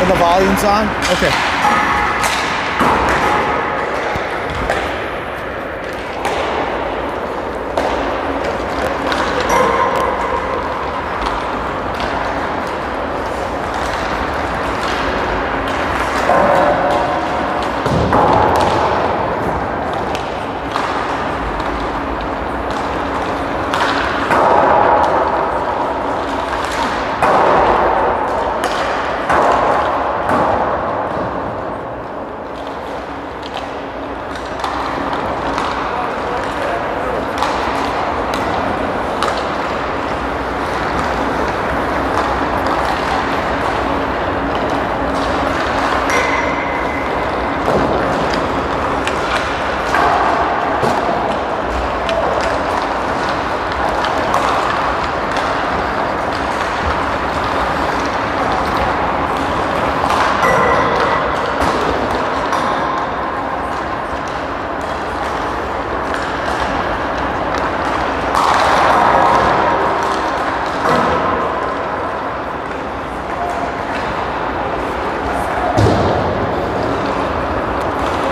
And the volume's on? Okay.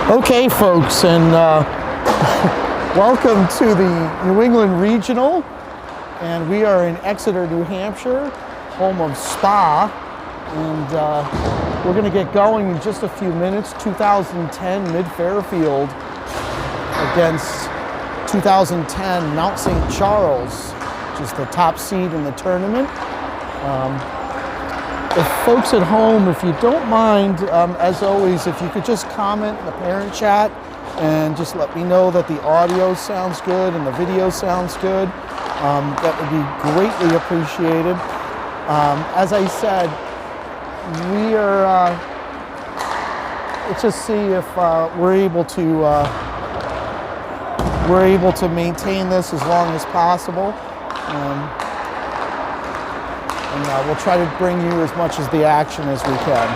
Okay, folks, and welcome to the New England Regional, and we are in Exeter, New Hampshire, home of SPA, and we're going to get going in just a few minutes. 2010 Mid-Fairfield against 2010 Mount St. Charles, which is the top seed in the tournament. If folks at home, if you don't mind, as always, if you could just comment in the parent chat and just let me know that the audio sounds good and the video sounds good, that would be greatly appreciated. As I said, we are, let's just see if we're able to maintain this as long as possible. And we'll try to bring you as much as the action as we can.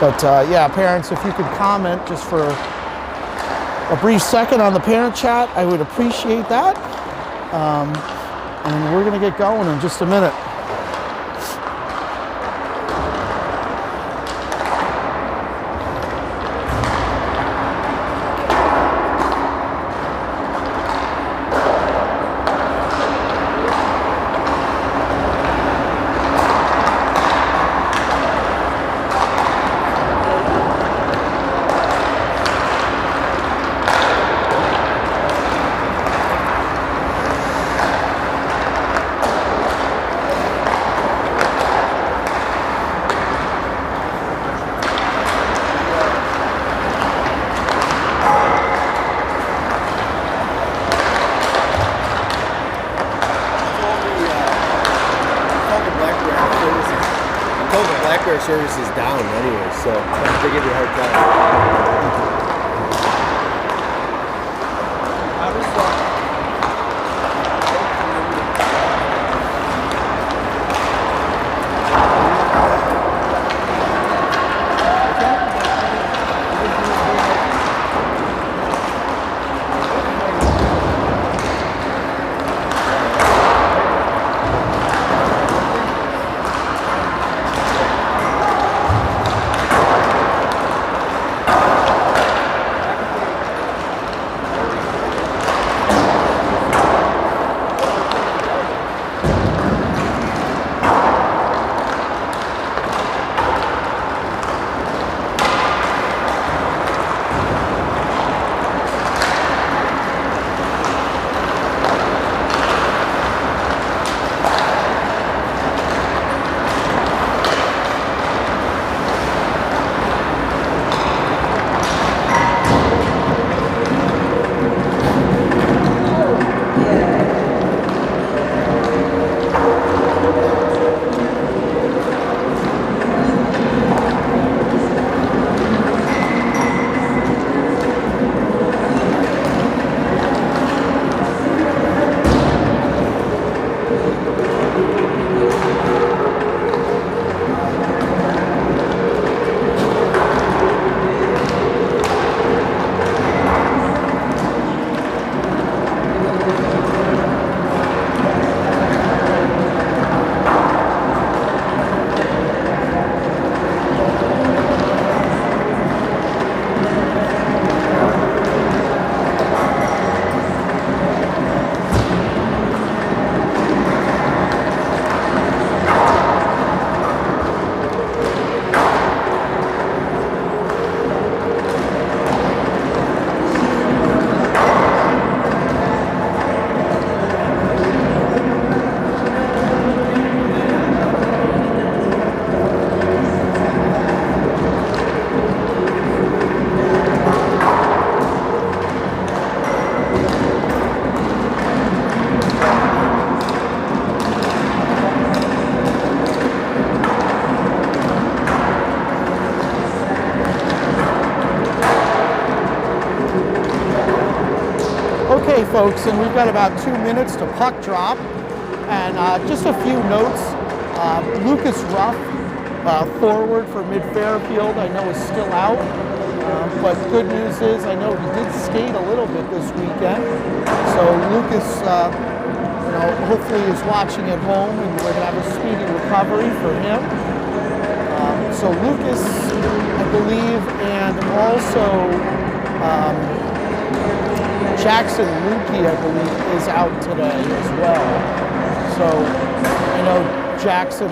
But yeah, parents, if you could comment just for a brief second on the parent chat, I would appreciate that. And we're going to get going in just a minute. Service is down anyway, so they give you a hard time. folks, and we've got about 2 minutes to puck drop. And just a few notes. Lucas Ruff, forward for Mid-Fairfield, I know is still out. But good news is, I know he did skate a little bit this weekend. So Lucas, hopefully is watching at home, and we're going to have a speedy recovery for him. So Lucas, I believe, and also Jackson Lukey, I believe, is out today as well. So I know Jackson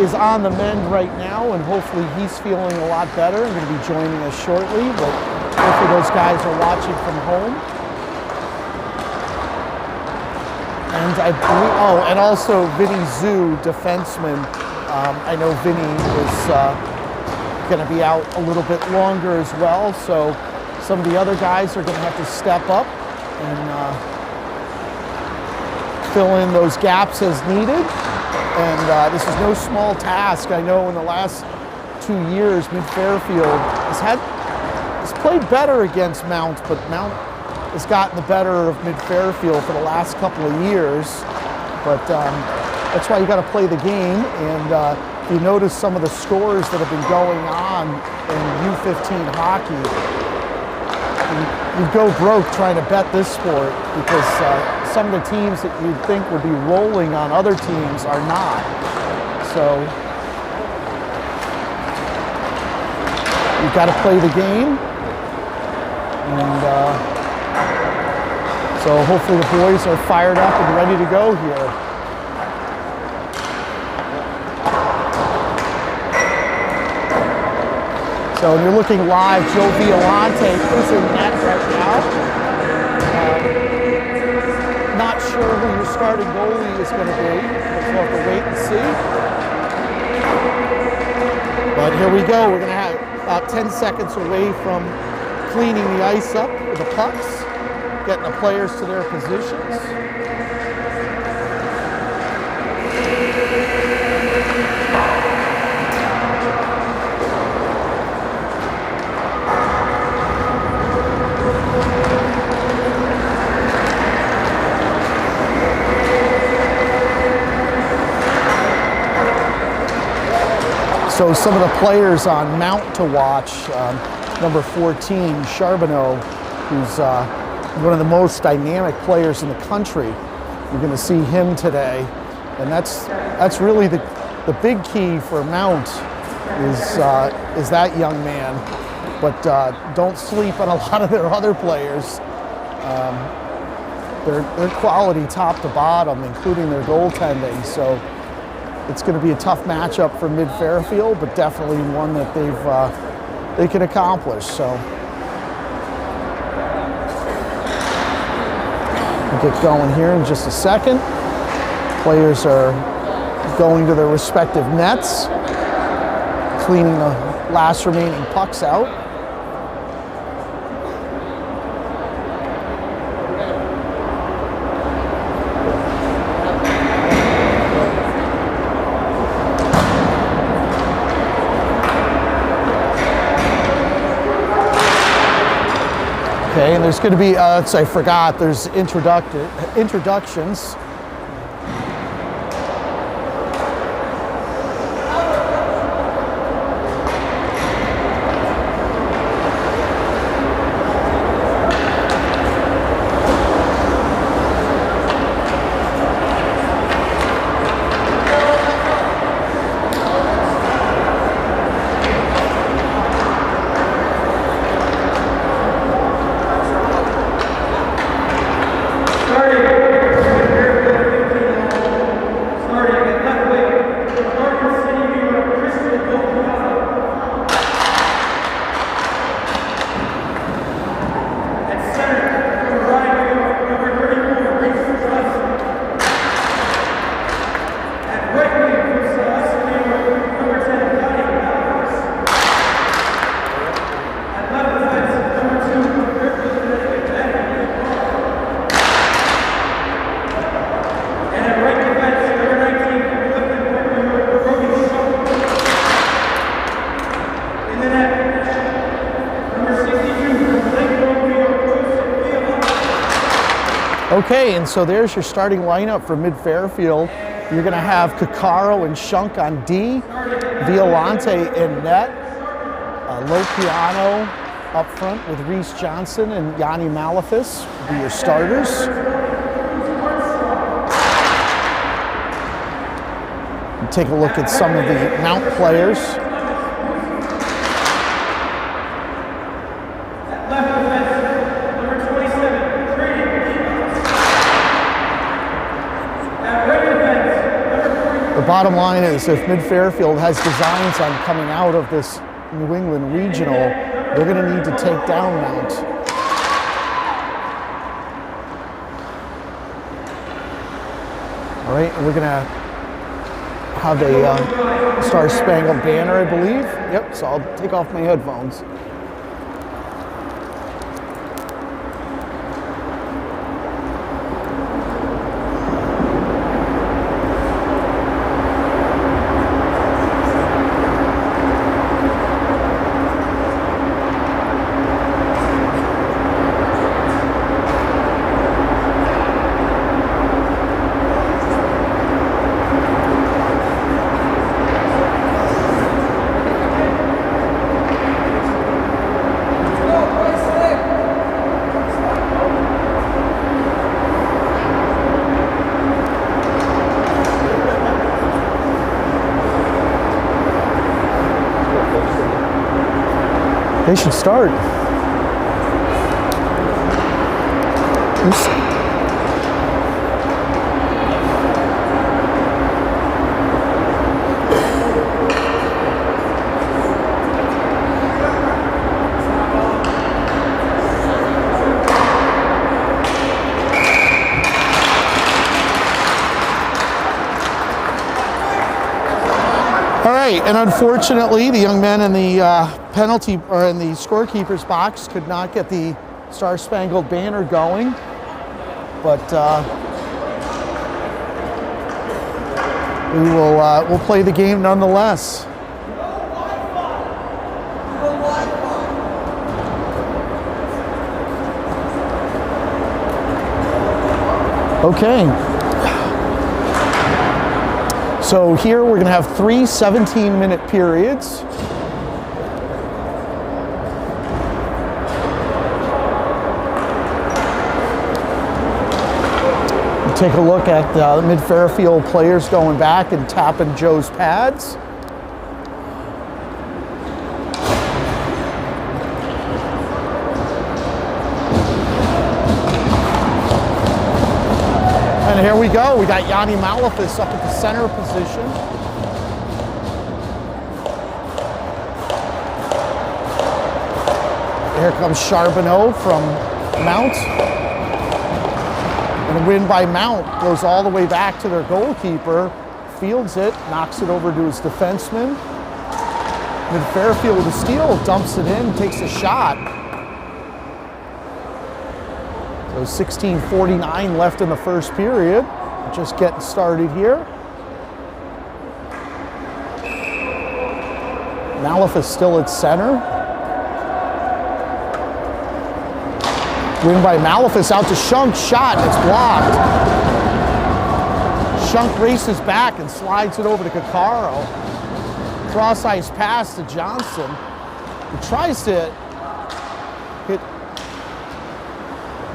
is on the mend right now, and hopefully he's feeling a lot better and going to be joining us shortly. But hopefully those guys are watching from home. And I believe, and also Vinny Zhu, defenseman. I know Vinny is going to be out a little bit longer as well. So some of the other guys are going to have to step up and fill in those gaps as needed. And this is no small task. I know in the last 2 years, Mid-Fairfield has played better against Mount, but Mount has gotten the better of Mid-Fairfield for the last couple of years. But that's why you got to play the game. And if you notice some of the scores that have been going on in U15 hockey, you go broke trying to bet this sport, because some of the teams that you'd think would be rolling on other teams are not. So you've got to play the game. And so hopefully the boys are fired up and ready to go here. So when you're looking live, Joe Violante is in net right now. Not sure who your starting goalie is going to be. We'll have to wait and see. But here we go. We're going to have about 10 seconds away from cleaning the ice up with the pucks, getting the players to their positions. So some of the players on Mount to watch, number 14, Charbonneau, who's one of the most dynamic players in the country. You're going to see him today. And that's really the big key for Mount is that young man. But don't sleep on a lot of their other players. They're quality top to bottom, including their goaltending. So it's going to be a tough matchup for Mid-Fairfield, but definitely one that they can accomplish. So we'll get going here in just a second. Players are going to their respective nets, cleaning the last remaining pucks out. Okay, and there's going to be, I forgot, there's introductions. Okay, and so there's your starting lineup for Mid-Fairfield. You're going to have Caccaro and Shunk on D, Violante in net, Lopiano up front with Reese Johnson and Yanni Malafis will be your starters. And take a look at some of the Mount players. The bottom line is if Mid-Fairfield has designs on coming out of this New England Regional, they're going to need to take down Mount. All right, and we're going to have a Star Spangled Banner, I believe. Yep, so I'll take off my headphones. They should start. Oops. All right, and unfortunately, the young men in the penalty or in the scorekeeper's box could not get the Star Spangled Banner going, but we'll play the game nonetheless. Okay. So here we're going to have 3 17-minute periods. Take a look at the Mid-Fairfield players going back and tapping Joe's pads. And here we go. We got Yanni Malafis up at the center position. Here comes Charbonneau from Mount. And a win by Mount goes all the way back to their goalkeeper, fields it, knocks it over to his defenseman. Mid-Fairfield with a steal, dumps it in, takes a shot. So 16:49 left in the first period. Just getting started here. Malafis still at center. Win by Malafis out to Shunk, shot, it's blocked. Shunk races back and slides it over to Caccaro. Cross-ice pass to Johnson. He tries to hit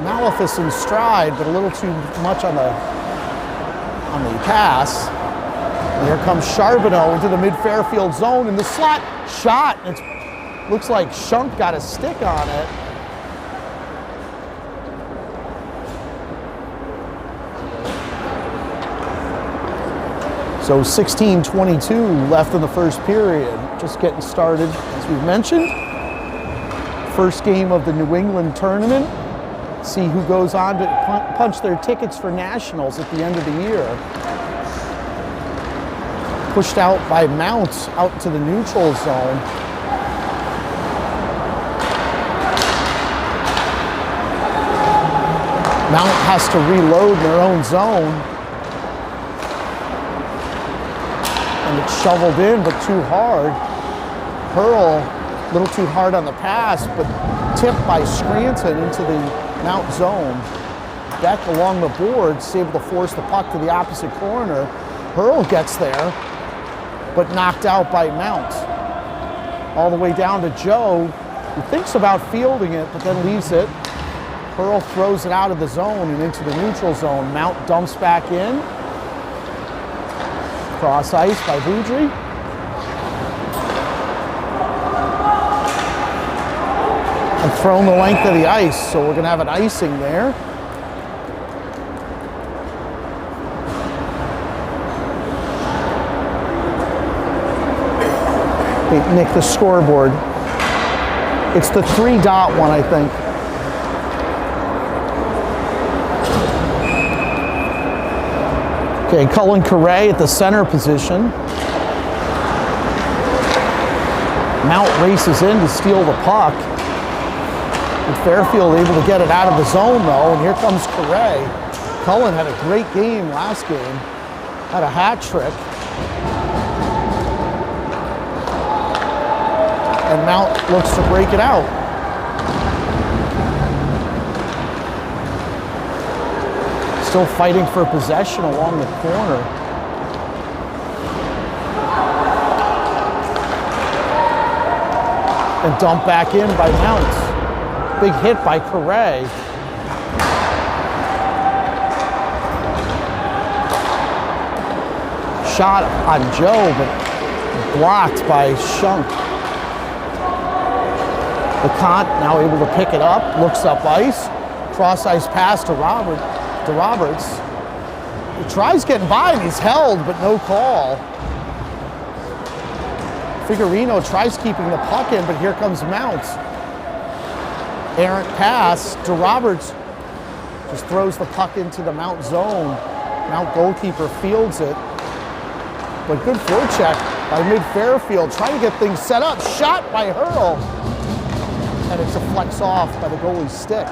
Malafis in stride, but a little too much on the pass. And here comes Charbonneau into the Mid-Fairfield zone in the slot, shot. It looks like Shunk got a stick on it. So 16:22 left in the first period. Just getting started, as we've mentioned. First game of the New England tournament. See who goes on to punch their tickets for nationals at the end of the year. Pushed out by Mount out to the neutral zone. Mount has to reload in their own zone. And it's shoveled in, but too hard. Hurl, a little too hard on the pass, but tipped by Scranton into the Mount zone. Beck along the boards is able to force the puck to the opposite corner. Hurl gets there, but knocked out by Mount. All the way down to Joe, who thinks about fielding it, but then leaves it. Hurl throws it out of the zone and into the neutral zone. Mount dumps back in. Cross ice by Boudry. And thrown the length of the ice, so we're going to have an icing there. Hey, Nick, the scoreboard. It's the 3-dot one, I think. Okay, Cullen Correa at the center position. Mount races in to steal the puck. And Fairfield able to get it out of the zone though, and here comes Correa. Cullen had a great game last game. Had a hat trick. And Mount looks to break it out. Still fighting for possession along the corner. And dumped back in by Mount. Big hit by Correa. Shot on Joe, but blocked by Shunk. LeConte now able to pick it up, looks up ice, cross ice pass to Roberts. He tries getting by and he's held, but no call. Figurino tries keeping the puck in, but here comes Mount. Errant pass to Roberts. Just throws the puck into the Mount zone. Mount goalkeeper fields it. But good forecheck by mid-Fairfield, trying to get things set up. Shot by Hurl. And it deflects off by the goalie's stick.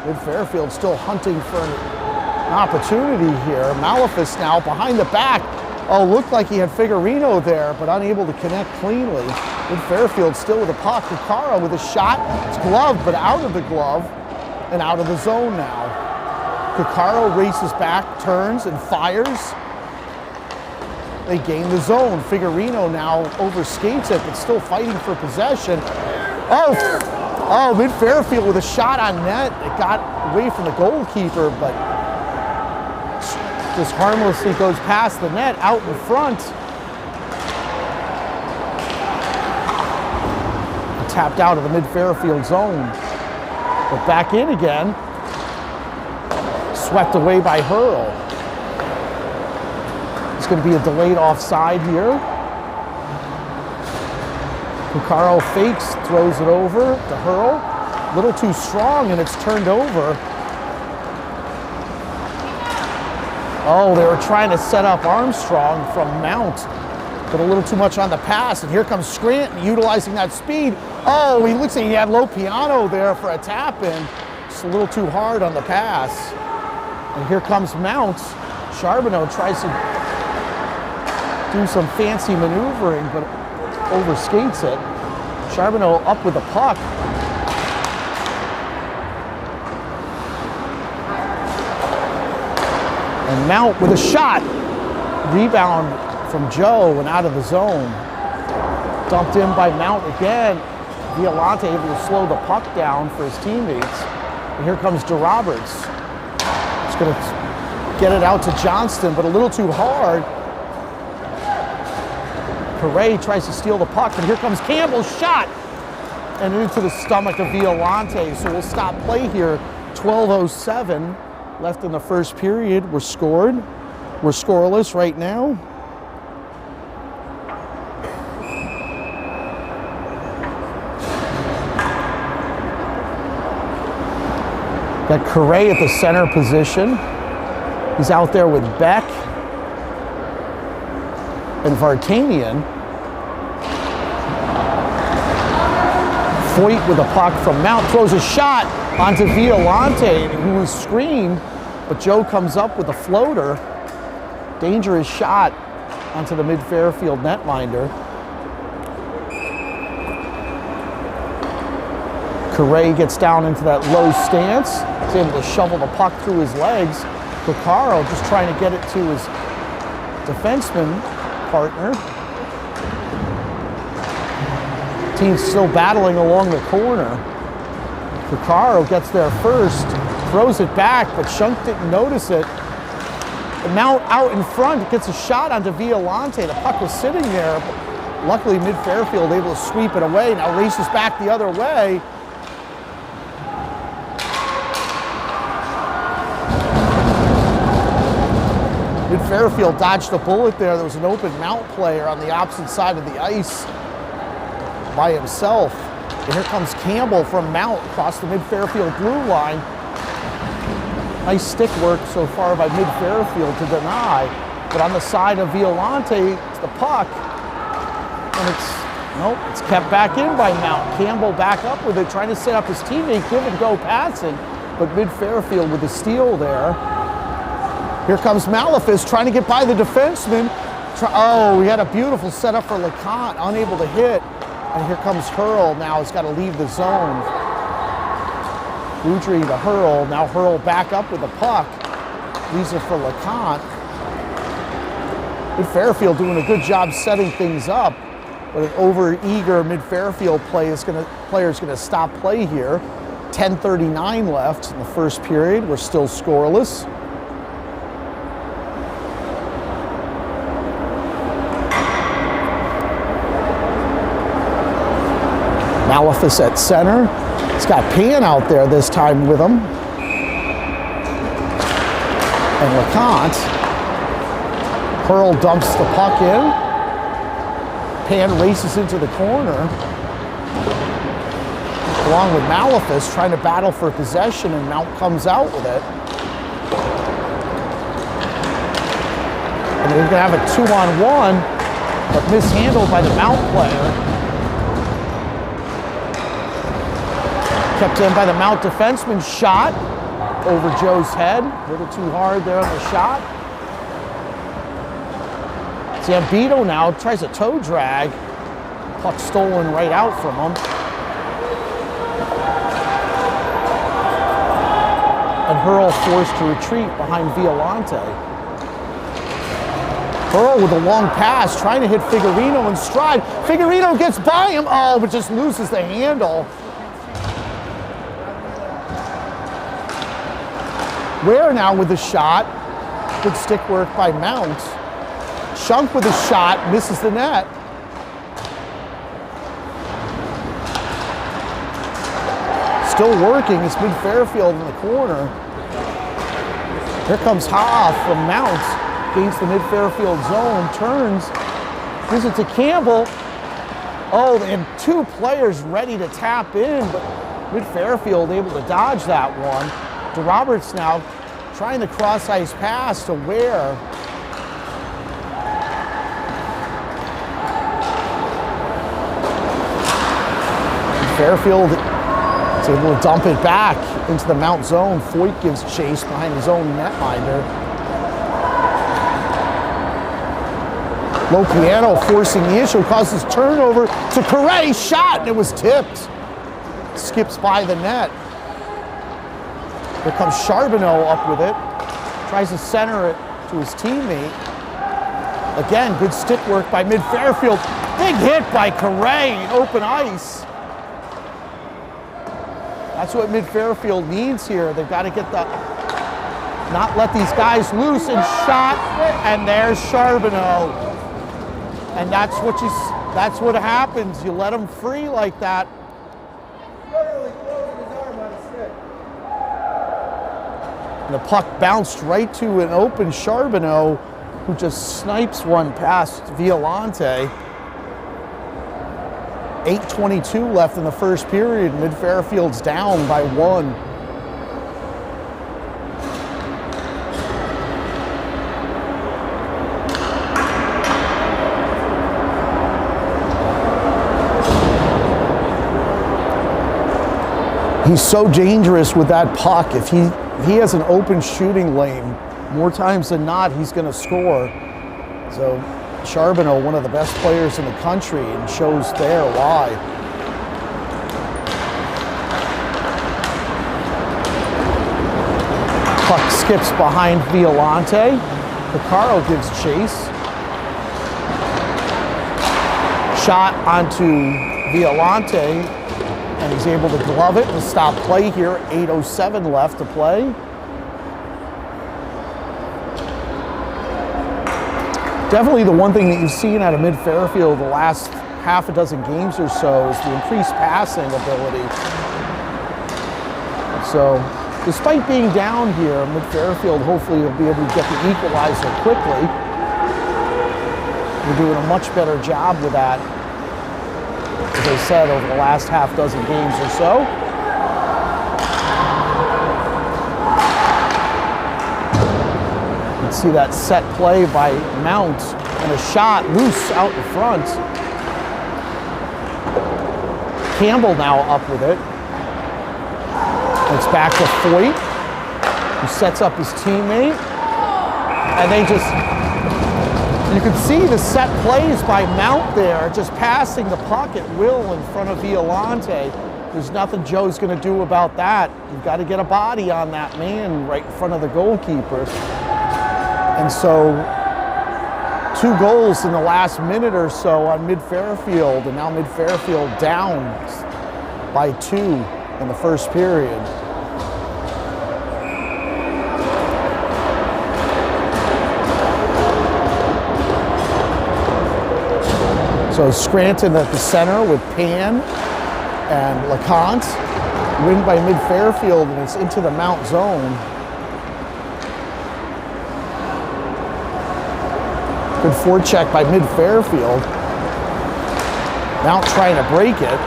Mid-Fairfield still hunting for an opportunity here. Malefus now behind the back. Oh, looked like he had Figurino there, but unable to connect cleanly. Mid-Fairfield still with a puck. Cucaro with a shot. It's gloved, but out of the glove and out of the zone now. Cucaro races back, turns, and fires. They gain the zone. Figurino now overskates it, but still fighting for possession. Oh, mid-Fairfield with a shot on net. It got away from the goalkeeper, but just harmlessly goes past the net, out in front. Tapped out of the mid-Fairfield zone. But back in again. Swept away by Hurl. It's going to be a delayed offside here. Cucaro fakes, throws it over to Hurl. A little too strong, and it's turned over. Oh, they were trying to set up Armstrong from Mount, but a little too much on the pass. And here comes Scranton utilizing that speed. Oh, he looks like he had Lopiano there for a tap-in. Just a little too hard on the pass. And here comes Mount. Charbonneau tries to do some fancy maneuvering, but overskates it. Charbonneau up with the puck. And Mount with a shot. Rebound from Joe and out of the zone. Dumped in by Mount again. Violante able to slow the puck down for his teammates. And here comes DeRoberts. He's going to get it out to Johnston, but a little too hard. Correa tries to steal the puck, and here comes Campbell's shot. And into the stomach of Violante. So we'll stop play here. 12:07 left in the first period. We're scoreless right now. Got Correa at the center position. He's out there with Beck and Vartanian. Foyt with a puck from Mount, throws a shot onto Violante, who was screened, but Joe comes up with a floater. Dangerous shot onto the mid-Fairfield netminder. Correa gets down into that low stance. He's able to shovel the puck through his legs. Coccaro just trying to get it to his defenseman partner. Team's still battling along the corner. Coccaro gets there first, throws it back, but Shunk didn't notice it. The Mount out in front gets a shot onto Violante. The puck was sitting there, but luckily Mid-Fairfield able to sweep it away. Now races back the other way. Mid-Fairfield dodged a bullet there. There was an open Mount player on the opposite side of the ice by himself. And here comes Campbell from Mount across the Mid-Fairfield blue line. Nice stick work so far by Mid-Fairfield to deny. But on the side of Violante, it's the puck. And it's kept back in by Mount. Campbell back up with it, trying to set up his teammate, give and go passing. But Mid-Fairfield with the steal there. Here comes Malefis trying to get by the defenseman. Oh, he had a beautiful setup for LeConte, unable to hit. And here comes Hurl now. He's got to leave the zone. Boudry to Hurl. Now Hurl back up with the puck. Leaves it for LeConte. Mid-Fairfield doing a good job setting things up. But an over-eager Mid-Fairfield player is going to stop play here. 10:39 left in the first period. We're still scoreless. Malefis at center. He's got Pan out there this time with him. And LeConte. Hurl dumps the puck in. Pan races into the corner. Along with Malefis trying to battle for possession, and Mount comes out with it. And they're gonna have a 2-on-1, but mishandled by the Mount player. Kept in by the Mount defenseman. Shot over Joe's head. A little too hard there on the shot. Zambito now tries a toe drag. Puck stolen right out from him. And Hurl forced to retreat behind Violante. Hurl with a long pass, trying to hit Figurino in stride. Figurino gets by him, but just loses the handle. Ware now with the shot. Good stick work by Mount. Shunk with a shot, misses the net. Still working, it's Mid-Fairfield in the corner. Here comes Hoff from Mount against the Mid-Fairfield zone, turns, gives it to Campbell. Oh, they have two players ready to tap in, but Mid-Fairfield able to dodge that one. DeRoberts now trying the cross-ice pass to Ware. Fairfield is able to dump it back into the Mount zone. Foyt gives chase behind his own netminder. Lopiano forcing the issue, causes turnover to Correa, shot, and it was tipped. Skips by the net. Here comes Charbonneau up with it. Tries to center it to his teammate. Again, good stick work by Mid-Fairfield. Big hit by Correa in open ice. That's what Mid-Fairfield needs here. They've got to get not let these guys loose, and shot, and there's Charbonneau. And that's what happens. You let them free like that. And the puck bounced right to an open Charbonneau, who just snipes one past Violante. 8:22 left in the first period. Mid-Fairfield's down by 1. He's so dangerous with that puck. If he has an open shooting lane, more times than not, he's going to score. So Charbonneau, one of the best players in the country, and shows there why. skips behind Violante. Picaro gives chase. Shot onto Violante, and he's able to glove it and stop play here. 8:07 left to play. Definitely the one thing that you've seen out of Mid-Fairfield the last half a dozen games or so is the increased passing ability. So, despite being down here, Mid-Fairfield hopefully will be able to get the equalizer quickly. We're doing a much better job with that, as I said, over the last half dozen games or so. You can see that set play by Mount and a shot loose out in front. Campbell now up with it. It's back to Foyt, who sets up his teammate. And they just, you can see the set plays by Mount there, just passing the puck at will in front of Violante. There's nothing Joe's going to do about that. You've got to get a body on that man right in front of the goalkeeper. And so 2 goals in the last minute or so on Mid-Fairfield, and now Mid-Fairfield down by 2 in the first period. So Scranton at the center with Pan and LeConte. Win by Mid-Fairfield, and it's into the Mount zone. Good forecheck by Mid-Fairfield. Mount trying to break it.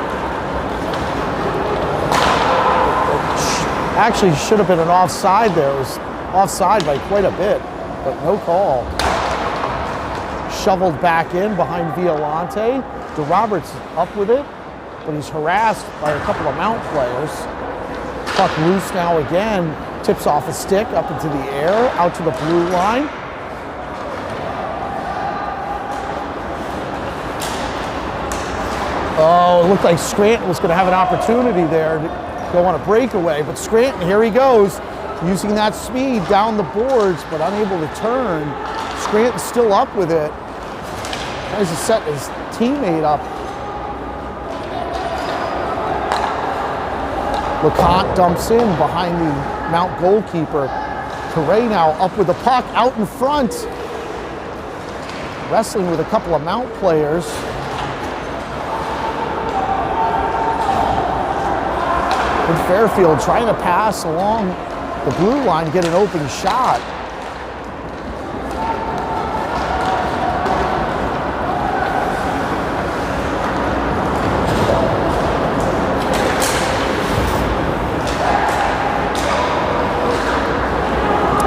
Actually should have been an offside there. It was offside by quite a bit, but no call. Shoveled back in behind Violante. DeRoberts up with it, but he's harassed by a couple of Mount players. Puck loose now again. Tips off a stick up into the air, out to the blue line. Oh, it looked like Scranton was going to have an opportunity there to go on a breakaway, but Scranton, here he goes, using that speed down the boards, but unable to turn. Scranton's still up with it. Tries to set his teammate up. LeConte dumps in behind the Mount goalkeeper. Correa now up with the puck out in front. Wrestling with a couple of Mount players. Fairfield trying to pass along the blue line to get an open shot.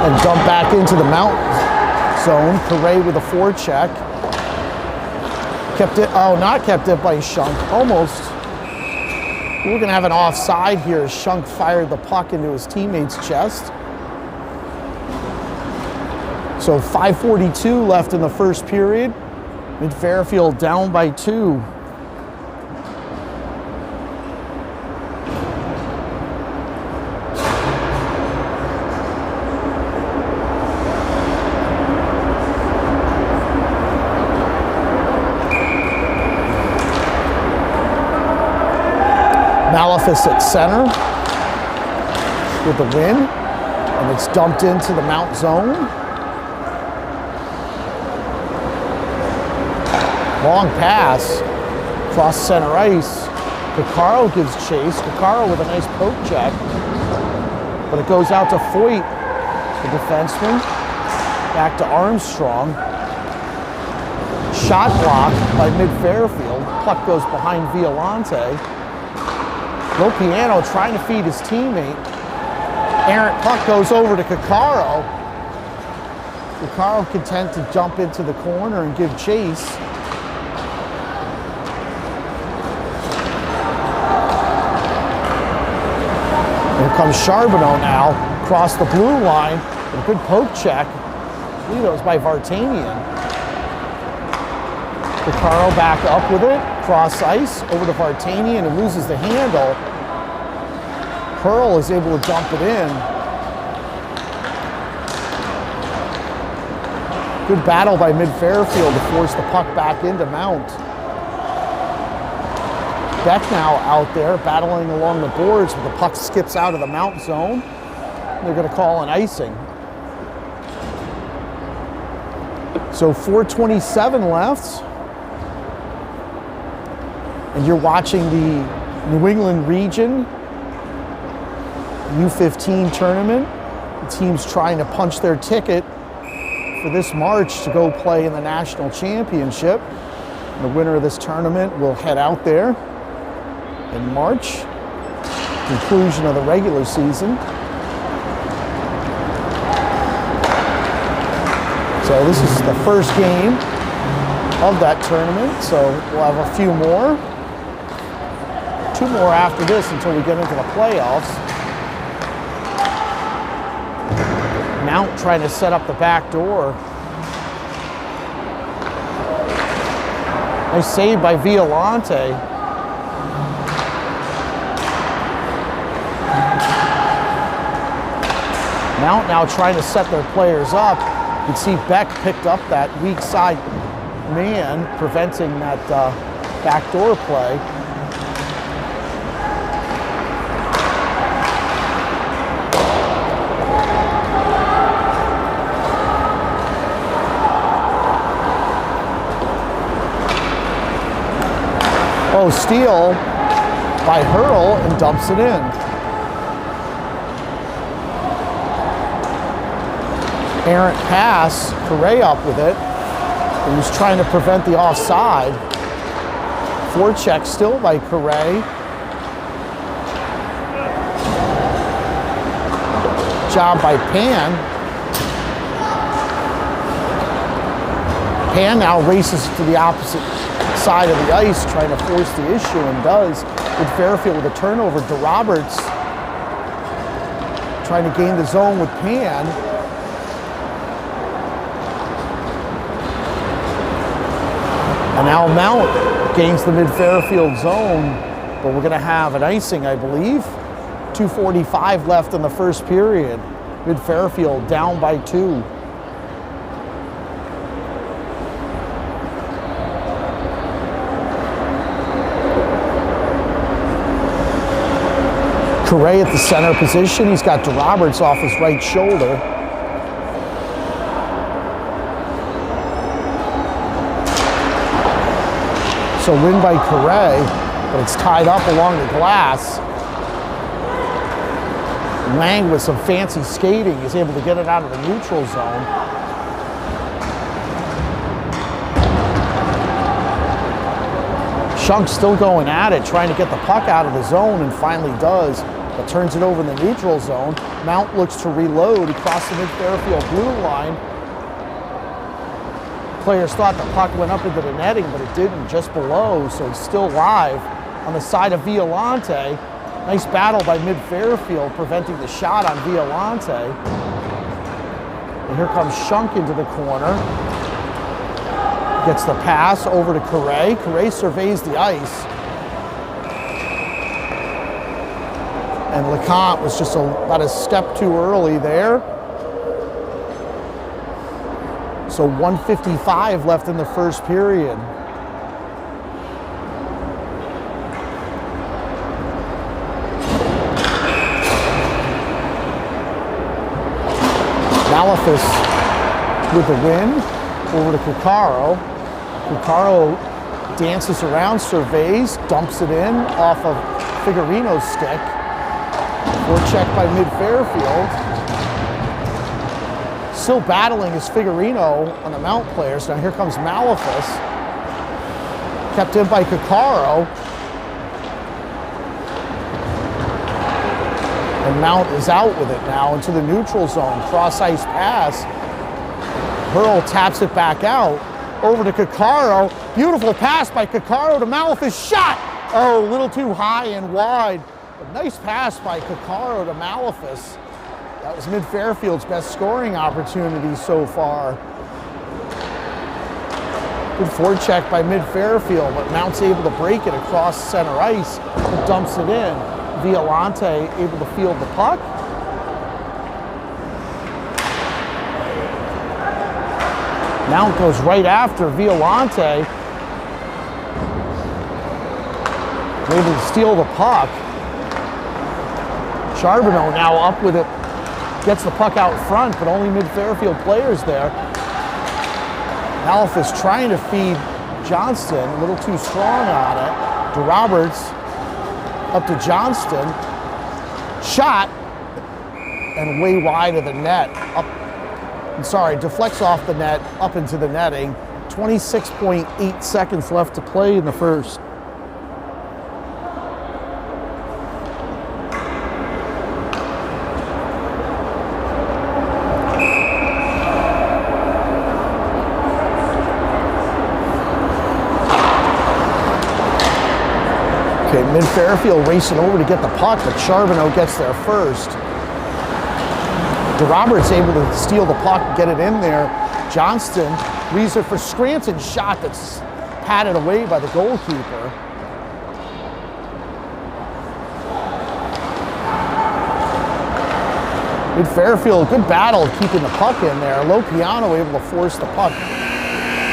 And dump back into the Mount zone. Correa with a forecheck. Kept it, oh, not kept it by Shunk, almost. We're going to have an offside here as Shunk fired the puck into his teammate's chest. So 5:42 left in the first period. Mid-Fairfield down by 2. Malefus at center with the win, and it's dumped into the Mount zone. Long pass across center ice. Picaro gives chase. Picaro with a nice poke check, but it goes out to Foyt, the defenseman. Back to Armstrong. Shot block by Mid-Fairfield. Puck goes behind Violante. Lopiano trying to feed his teammate. Errant puck goes over to Caccaro. Caccaro content to jump into the corner and give chase. Here comes Charbonneau now, across the blue line, with a good poke check. I believe that was by Vartanian. Caccaro back up with it, cross ice, over to Vartanian, and loses the handle. Pearl is able to dump it in. Good battle by mid-Fairfield to force the puck back into Mount. Beck now out there battling along the boards, but the puck skips out of the Mount zone. They're going to call an icing. So 4:27 left. And you're watching the New England Region U15 tournament. The team's trying to punch their ticket for this March to go play in the national championship. And the winner of this tournament will head out there in March, conclusion of the regular season. So this is the first game of that tournament, so we'll have a few more. 2 more after this until we get into the playoffs. Mount trying to set up the back door. Nice save by Violante. Mount now trying to set their players up. You can see Beck picked up that weak side man, preventing that backdoor play. Oh, steal by Hurl and dumps it in. Errant pass, Correa up with it. He was trying to prevent the offside. Forecheck still by Correa. Job by Pan. Pan now races to the opposite side of the ice, trying to force the issue, and does. With Fairfield with a turnover, DeRoberts trying to gain the zone with Pan. And now Mount gains the mid-Fairfield zone, but we're going to have an icing, I believe. 2:45 left in the first period. Mid-Fairfield down by 2. Correa at the center position. He's got DeRoberts off his right shoulder. So win by Correa, but it's tied up along the glass. Lang with some fancy skating is able to get it out of the neutral zone. Shunk still going at it, trying to get the puck out of the zone, and finally does, but turns it over in the neutral zone. Mount looks to reload. He crossed the mid-Fairfield blue line. Players thought the puck went up into the netting, but it didn't, just below, so it's still live on the side of Violante. Nice battle by mid-Fairfield, preventing the shot on Violante. And here comes Shunk into the corner. Gets the pass over to Correa. Correa surveys the ice. And LeConte was just about a step too early there. So 1:55 left in the first period. Malefus with the win over to Cuccaro. Cuccaro dances around, surveys, dumps it in off of Figurino's stick. Forecheck by mid-Fairfield. Still battling is Figurino on the Mount players. Now here comes Malefus. Kept in by Cuccaro. And Mount is out with it now into the neutral zone. Cross-ice pass. Hurl taps it back out. Over to Cuccaro. Beautiful pass by Cuccaro to Malefus. Shot! Oh, a little too high and wide. But nice pass by Cuccaro to Malefus. That was mid-Fairfield's best scoring opportunity so far. Good forecheck by mid-Fairfield, but Mount's able to break it across center ice and dumps it in. Violante able to field the puck. Mount goes right after Violante. Able to steal the puck. Charbonneau now up with it. Gets the puck out front, but only mid-Fairfield players there. Malthus trying to feed Johnston, a little too strong on it. DeRoberts up to Johnston. Shot, and way wide of the net. Deflects off the net, up into the netting. 26.8 seconds left to play in the first. Okay, mid-Fairfield racing over to get the puck, but Charbonneau gets there first. DeRoberts able to steal the puck, get it in there. Johnston leaves it for Scranton's shot that's patted away by the goalkeeper. Mid-Fairfield, good battle keeping the puck in there. Lopiano able to force the puck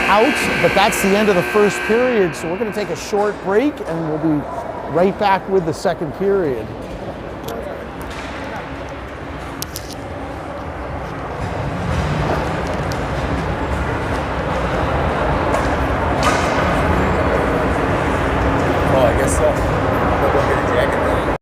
out, but that's the end of the first period, so we're going to take a short break and we'll be right back with the second period. Oh, I guess so. I'll go get a jacket then.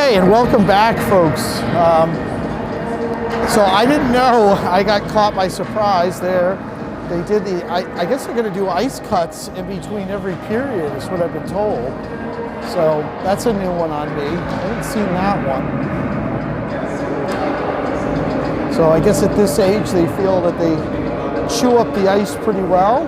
Okay, and welcome back, folks. So I didn't know, I got caught by surprise there. They did I guess they're going to do ice cuts in between every period, is what I've been told. So that's a new one on me. I haven't seen that one. So I guess at this age, they feel that they chew up the ice pretty well.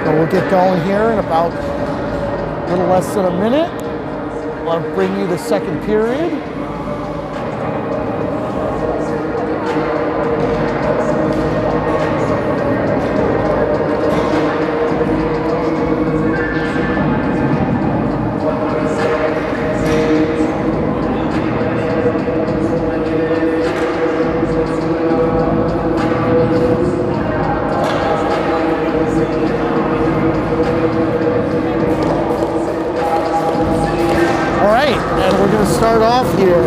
We'll get going here in about a little less than a minute. I'll bring you the second period. Start off here.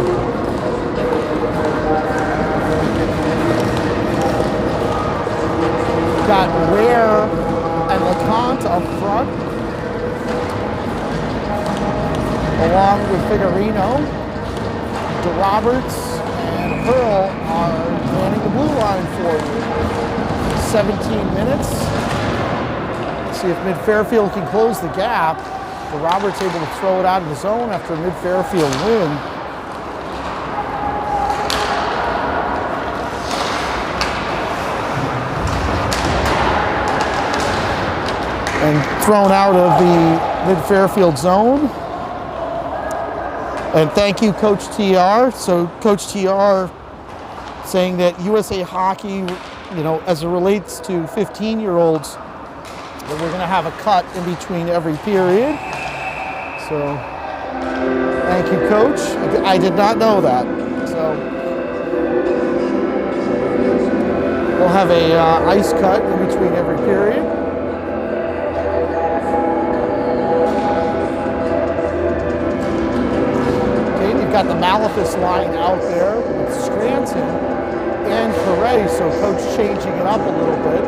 Got Ware and LeConte up front, along with Figurino. DeRoberts and Pearl are manning the blue line for you. 17 minutes. Let's see if Mid-Fairfield can close the gap. Roberts able to throw it out of the zone after a Mid-Fairfield win. And thrown out of the Mid-Fairfield zone. And thank you, Coach TR. So Coach TR saying that USA Hockey, you know, as it relates to 15-year-olds, that we're going to have a cut in between every period. So, thank you, Coach. I did not know that. So, we'll have a ice cut in between every period. Okay, you've got the Malefus line out there with Scranton and Correa, so Coach changing it up a little bit.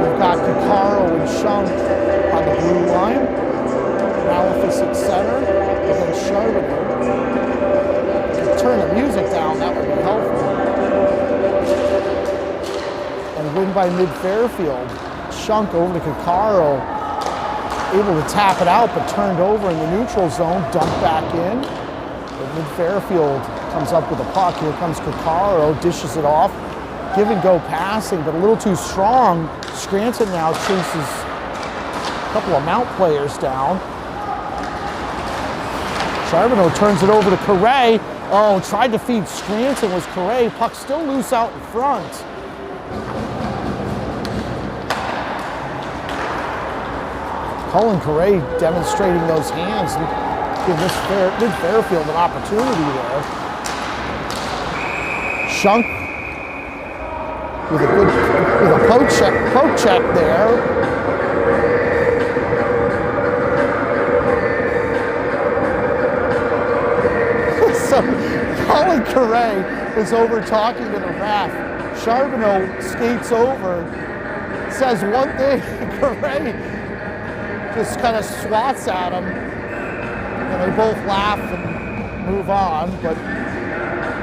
We've got Picaro and Shunk on the blue line. Malefus at center, and then Charbonneau. If you turn the music down, that would be helpful. And win by Mid-Fairfield. Shunk over to Picaro, able to tap it out, but turned over in the neutral zone, dumped back in. But Mid-Fairfield comes up with the puck. Here comes Picaro, dishes it off. Give and go passing, but a little too strong. Scranton now chases a couple of Mount players down. Charbonneau turns it over to Correa. Oh, tried to feed Scranton was Correa. Puck still loose out in front. Colin Correa demonstrating those hands. Give Mid-Fairfield an opportunity there. Shunk with a poke check there. So Colin Correa was over talking to the ref. Charbonneau skates over, says one thing, Correa just kind of swats at him, and they both laugh and move on, but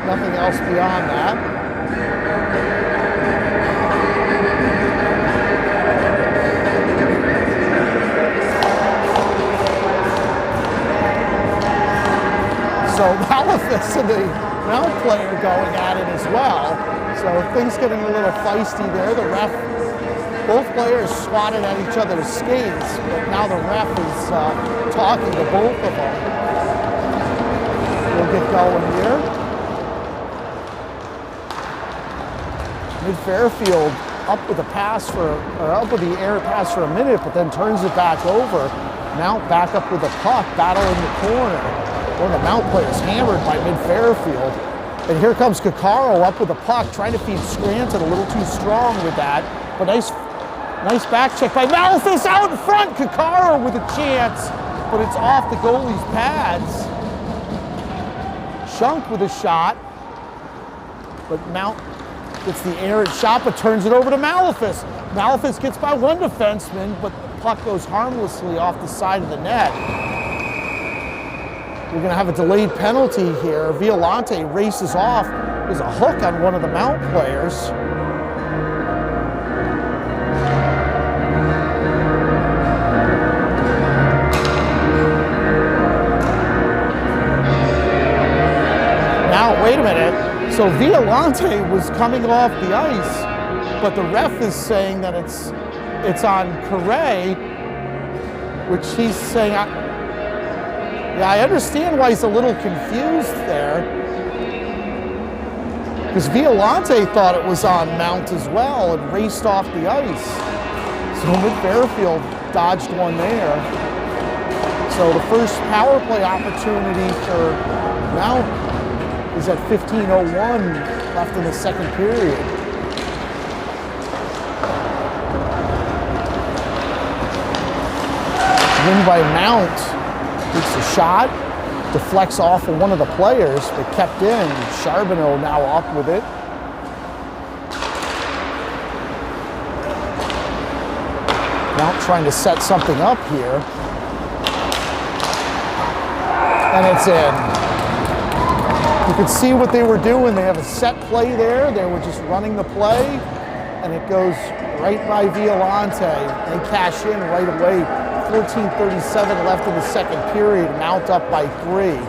nothing else beyond that. So Malefus and the Mount player going at it as well. So things getting a little feisty there. The ref, both players swatted at each other's skates, but now the ref is talking to both of them. We'll get going here. Mid-Fairfield up with a pass up with the air pass for a minute, but then turns it back over. Mount back up with the puck, battling the corner. One of the Mount players hammered by Mid-Fairfield. And here comes Picaro up with the puck, trying to feed Scranton, a little too strong with that. But nice back check by Malefus out in front. Picaro with a chance, but it's off the goalie's pads. Shunk with a shot. but Mount gets the errant shot, but turns it over to Malefus. Malefus gets by one defenseman, but the puck goes harmlessly off the side of the net. We're gonna have a delayed penalty here. Violante races off. There's a hook on one of the Mount players. Now, wait a minute. So Violante was coming off the ice, but the ref is saying that it's on Correa, which he's saying, yeah, I understand why he's a little confused there, because Violante thought it was on Mount as well and raced off the ice. So Fairfield dodged one there. So the first power play opportunity for Mount is at 15:01 left in the second period. Win by Mount. Takes a shot, deflects off of one of the players, but kept in. Charbonneau now up with it. Mount trying to set something up here. And it's in. You could see what they were doing. They have a set play there. They were just running the play, and it goes right by Violante. They cash in right away. 14:37 left in the second period. Mount up by 3.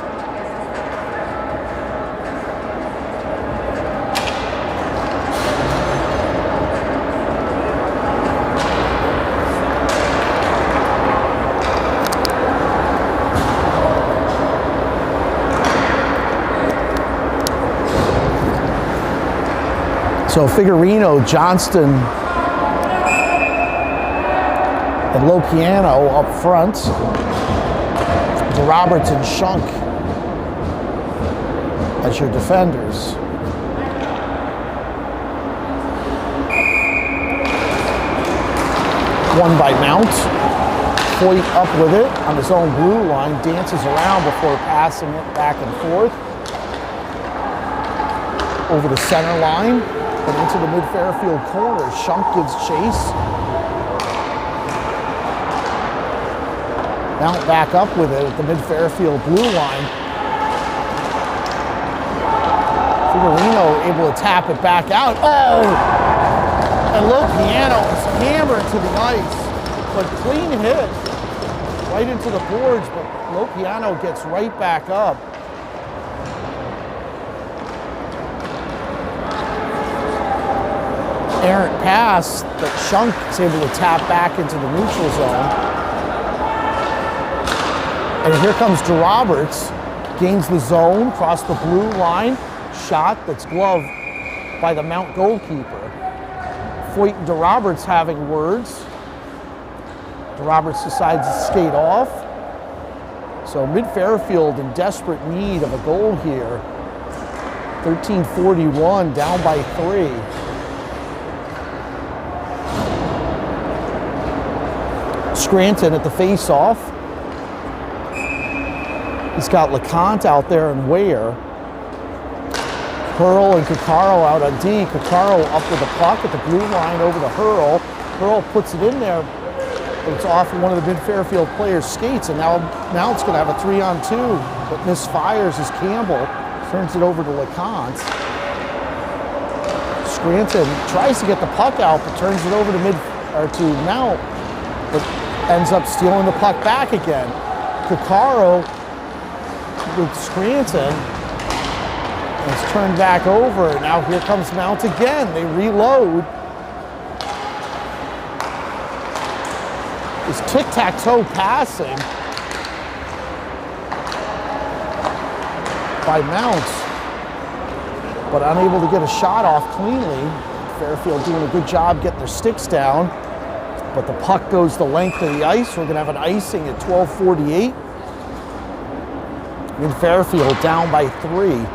So Figurino, Johnston, and Lopiano up front. To Roberts and Shunk as your defenders. Won by Mount. Foyt up with it on his own blue line, dances around before passing it back and forth. Over the center line, and into the mid-Fairfield corner. Shunk gives chase. Mount back up with it at the mid-Fairfield blue line. Figurino able to tap it back out. Oh! And Lopiano is hammered to the ice, but clean hit. Right into the boards, but Lopiano gets right back up. Errant pass that Shunk is able to tap back into the neutral zone. And here comes DeRoberts, gains the zone, across the blue line, shot that's gloved by the Mount goalkeeper. Foyt and DeRoberts having words. DeRoberts decides to skate off. So mid-Fairfield in desperate need of a goal here. 13:41, down by 3. Scranton at the face-off. He's got LeConte out there and Ware. Hurl and Coccaro out on D. Coccaro up with the puck at the blue line over to Hurl. Hurl puts it in there, but it's off of one of the mid-Fairfield players' skates, and now it's going to have a 3-on-2, but misfires as Campbell turns it over to LeConte. Scranton tries to get the puck out, but turns it over to Mount, but ends up stealing the puck back again. Coccaro with Scranton. It's turned back over. Now here comes Mount again. They reload. It's tic-tac-toe passing by Mount, but unable to get a shot off cleanly. Fairfield doing a good job getting their sticks down, but the puck goes the length of the ice. We're going to have an icing at 12:48. In Fairfield down by 3.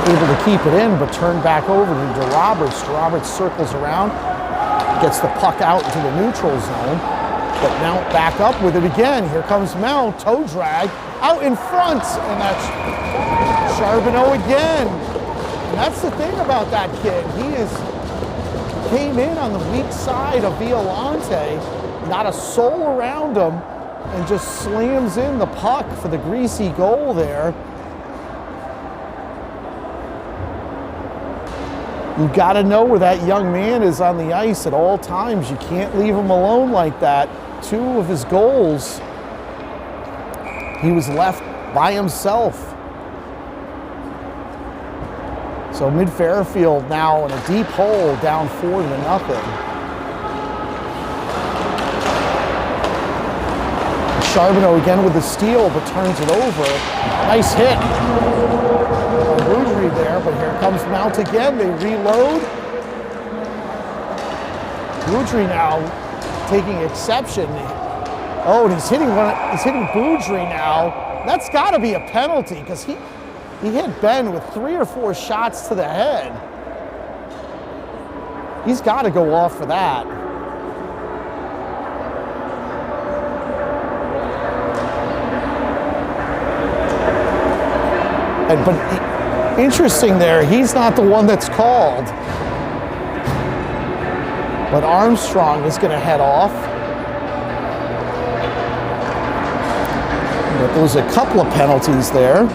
able to keep it in, but turned back over to Roberts. Roberts circles around, gets the puck out into the neutral zone, but Mount back up with it again. Here comes Mount, toe drag, out in front, and that's Charbonneau again. And that's the thing about that kid. Came in on the weak side of Violante, not a soul around him, and just slams in the puck for the greasy goal there. You've got to know where that young man is on the ice at all times. You can't leave him alone like that. 2 of his goals, he was left by himself. So mid-Fairfield now in a deep hole, down 4-0. Charbonneau again with the steal, but turns it over. Nice hit. Boudry there, but here comes Mount again. They reload. Boudry now taking exception. Oh, and he's hitting Boudry now. That's got to be a penalty because he hit Ben with 3 or 4 shots to the head. He's got to go off for that. But interesting there, he's not the one that's called. But Armstrong is going to head off. But there was a couple of penalties there.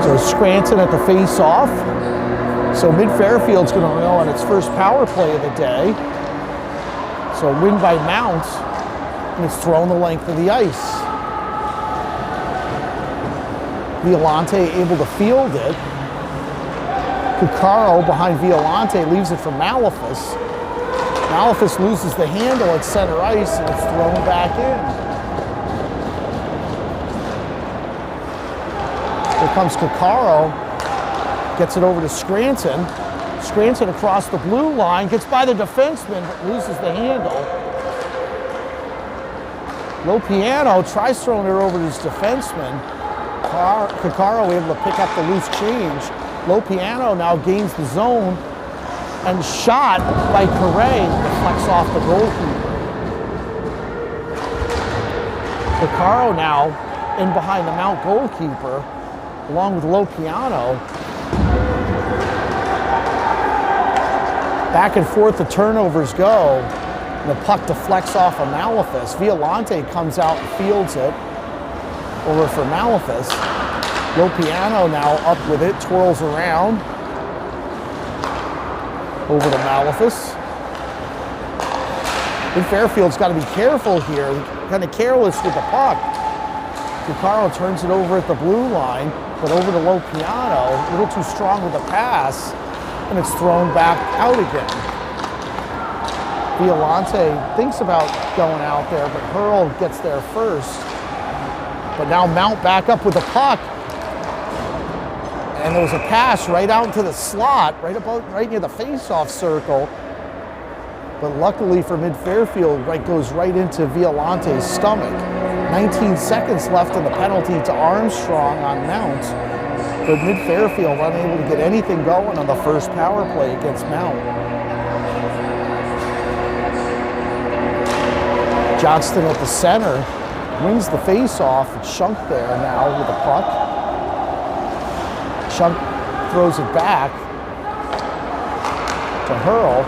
So Scranton at the face-off. So mid-Fairfield's going to go on its first power play of the day. So a win by Mount, and it's thrown the length of the ice. Violante able to field it. Cuccaro behind Violante leaves it for Malefus. Malefus loses the handle at center ice, and it's thrown back in. Here comes Cuccaro. Gets it over to Scranton. Scranton across the blue line, gets by the defenseman, but loses the handle. Lopiano tries throwing it over to his defenseman. Cuccaro able to pick up the loose change. Lopiano now gains the zone, and shot by Correa deflects off the goalkeeper. Cuccaro now in behind the Mount goalkeeper, along with Lopiano. Back and forth the turnovers go. And the puck deflects off of Malefus. Violante comes out and fields it over for Malefus. Lopiano now up with it, twirls around. Over to Malefus. And Fairfield's got to be careful here. Kind of careless with the puck. Cuccaro turns it over at the blue line, but over to Lopiano. A little too strong with the pass. And it's thrown back out again. Violante thinks about going out there, but Hurl gets there first. But now Mount back up with the puck. And there was a pass right out into the slot, right near the face-off circle. But luckily for mid-Fairfield, goes right into Violante's stomach. 19 seconds left in the penalty to Armstrong on Mount. But mid-Fairfield unable to get anything going on the first power play against Mount. Johnston at the center wins the face-off. It's Schunk there now with the puck. Schunk throws it back to Hurl.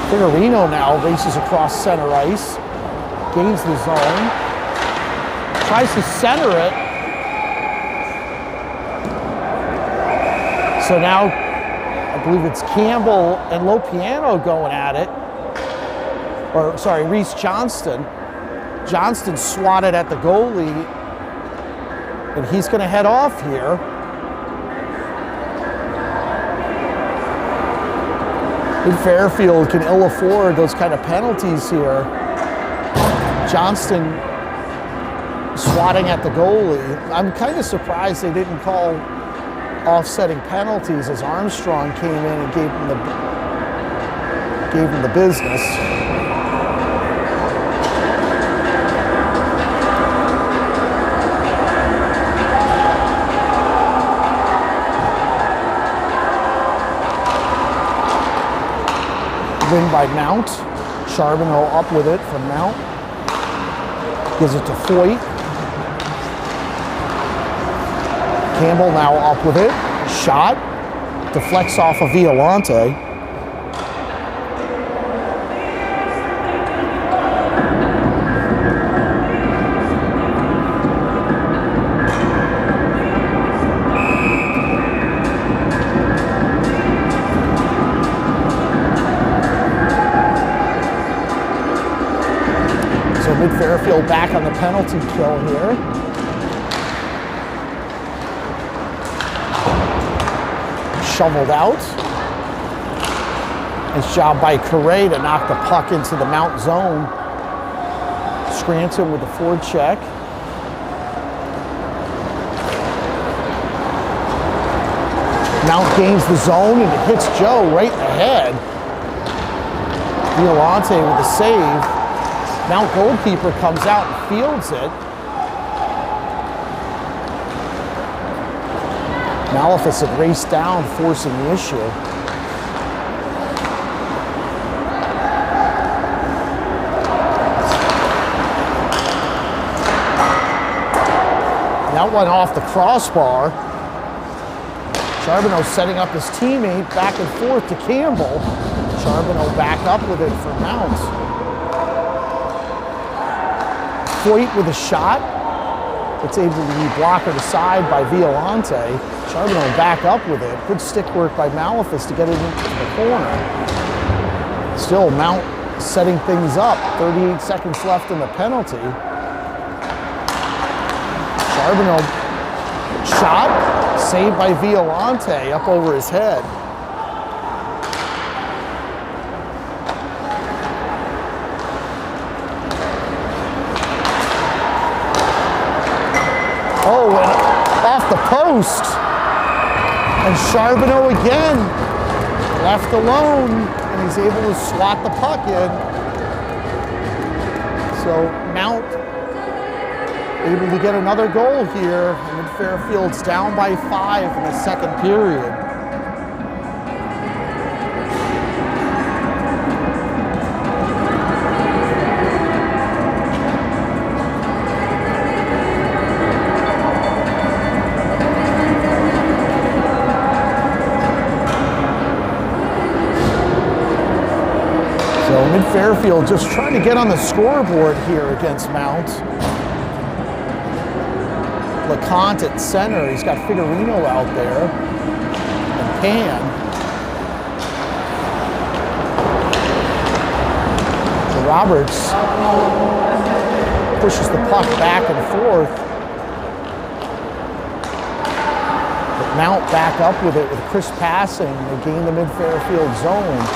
Figurino now races across center ice, gains the zone, tries to center it. So now, I believe it's Campbell and Lopiano going at it. Or, sorry, Reese Johnston. Johnston swatted at the goalie, and he's going to head off here. And Fairfield can ill afford those kind of penalties here. Johnston swatting at the goalie. I'm kind of surprised they didn't call offsetting penalties as Armstrong came in and gave him gave him the business. Win by Mount. Charbonneau up with it from Mount. Gives it to Foyt. Campbell now up with it. Shot. Deflects off of Violante. So Mid-Fairfield back on the penalty kill here. Shoveled out. Nice job by Correa to knock the puck into the Mount zone. Scranton with the forecheck. Mount gains the zone and it hits Joe right in the head. Violante with the save. Mount goalkeeper comes out and fields it. Malefus had raced down, forcing the issue. That went off the crossbar. Charbonneau setting up his teammate, back and forth to Campbell. Charbonneau back up with it for Mount. Foyt with a shot. It's able to be blockered aside by Violante. Charbonneau back up with it. Good stick work by Malefus to get it into the corner. Still, Mount setting things up. 38 seconds left in the penalty. Charbonneau shot, saved by Violante up over his head. Oh, and off the post. And Charbonneau again, left alone, and he's able to slot the puck in. So Mount able to get another goal here, and Fairfield's down by 5 in the second period. So Mid-Fairfield just trying to get on the scoreboard here against Mount. LeConte at center. He's got Figurino out there. And Pan. So Roberts pushes the puck back and forth. But Mount back up with it with crisp passing. They gain the Mid-Fairfield zone.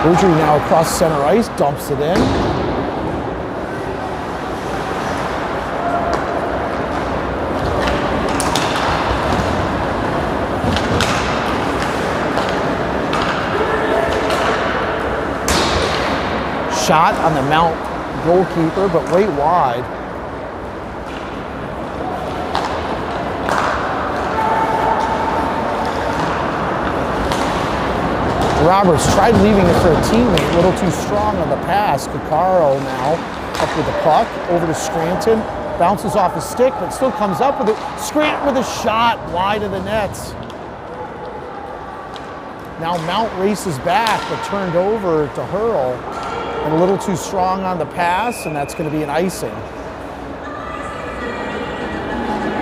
Boudry now across center ice, dumps it in. Shot on the Mount goalkeeper, but way wide. Roberts tried leaving it for a teammate, a little too strong on the pass. Coccaro now up with the puck, over to Scranton. Bounces off his stick, but still comes up with it. Scranton with a shot wide of the nets. Now Mount races back, but turned over to Hurl. And a little too strong on the pass, and that's going to be an icing.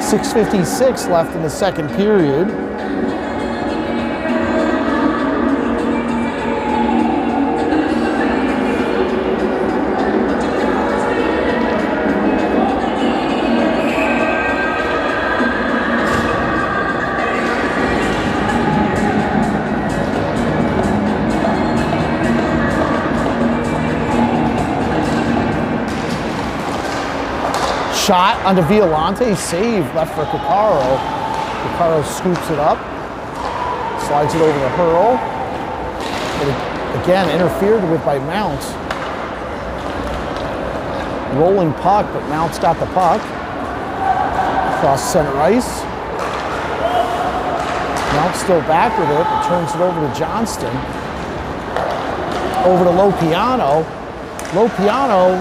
6:56 left in the second period. Shot onto Violante, save left for Coccaro. Coccaro scoops it up, slides it over to Hurl. But again, interfered with by Mount. Rolling puck, but Mount's got the puck. Across center ice. Mount still back with it, but turns it over to Johnston. Over to Lopiano. Lopiano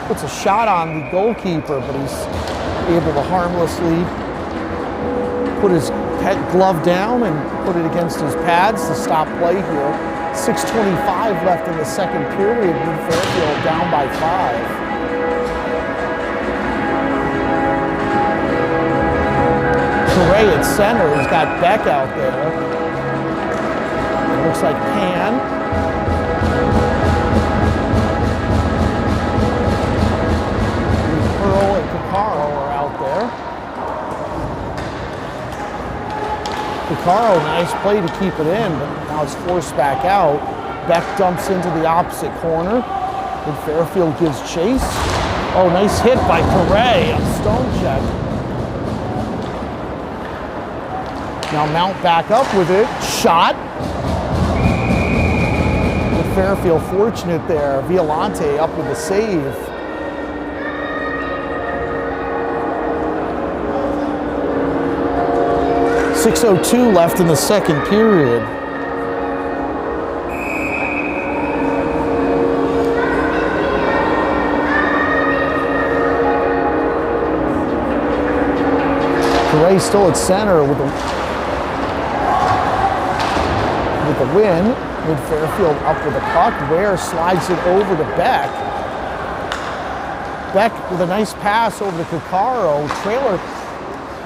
puts a shot on the goalkeeper, but he's able to harmlessly put his pet glove down and put it against his pads to stop play here. 6:25 left in the second period. Fairfield down by 5. Correa at center. He's got Beck out there. It looks like Pan. Pearl and Coccaro are out there. Coccaro, nice play to keep it in, but now it's forced back out. Beck dumps into the opposite corner. And Fairfield gives chase. Oh, nice hit by Correa. Stone check. Now Mount back up with it. Shot. With Fairfield fortunate there. Violante up with the save. .602 left in the second period. Correa still at center with the win. Mid Fairfield up with the puck. Ware slides it over to Beck. Beck with a nice pass over to Coccaro. Trailer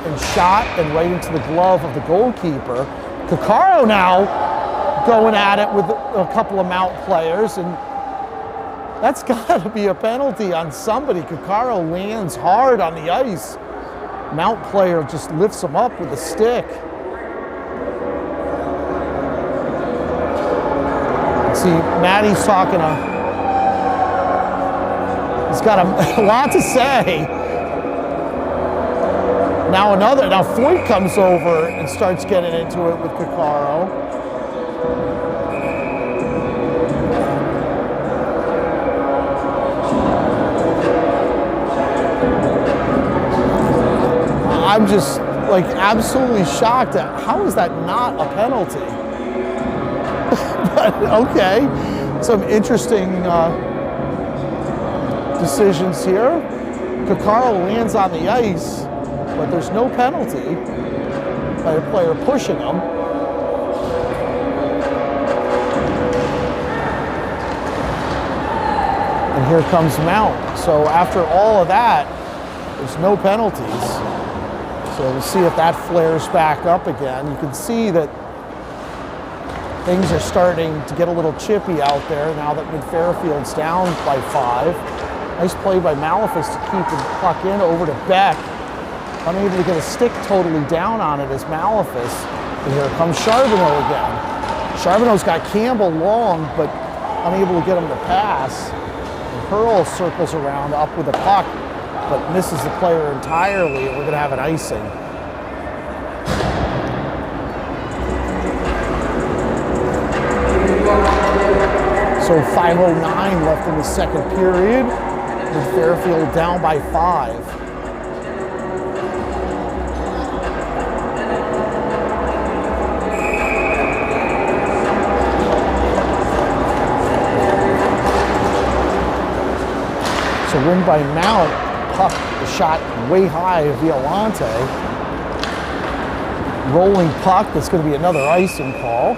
and shot and right into the glove of the goalkeeper. Coccaro now going at it with a couple of Mount players, and that's got to be a penalty on somebody. Coccaro lands hard on the ice. Mount player just lifts him up with a stick. See, Maddie's talking he's got a lot to say. Now Foyt comes over and starts getting into it with Coccaro. I'm just like absolutely shocked at how is that not a penalty? But okay, some interesting decisions here. Coccaro lands on the ice, but there's no penalty by a player pushing him. And here comes Mount. So after all of that, there's no penalties. So we'll see if that flares back up again. You can see that things are starting to get a little chippy out there now that Mid Fairfield's down by 5. Nice play by Malefus to keep the puck in over to Beck. Unable to get a stick totally down on it as Malefus. And here comes Charbonneau again. Charbonneau's got Campbell long, but unable to get him to pass. And Hurl circles around up with the puck, but misses the player entirely, and we're gonna have an icing. So 5:09 left in the second period, with Fairfield down by 5. So win by Mount, puck, the shot way high, Violante. Rolling puck, that's gonna be another icing call.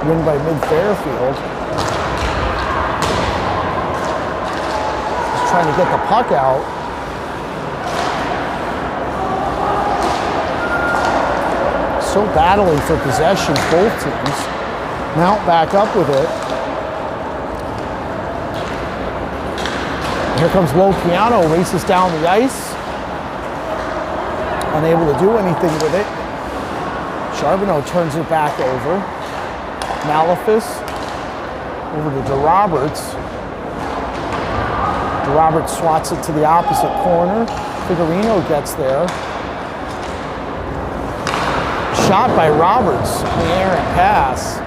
Win by Mid Fairfield. Just trying to get the puck out. Still battling for possession, both teams. Mount back up with it. Here comes Lopiano, races down the ice. Unable to do anything with it. Charbonneau turns it back over. Malefis over to DeRoberts. DeRoberts swats it to the opposite corner. Figurino gets there. Shot by Roberts, in the air and pass.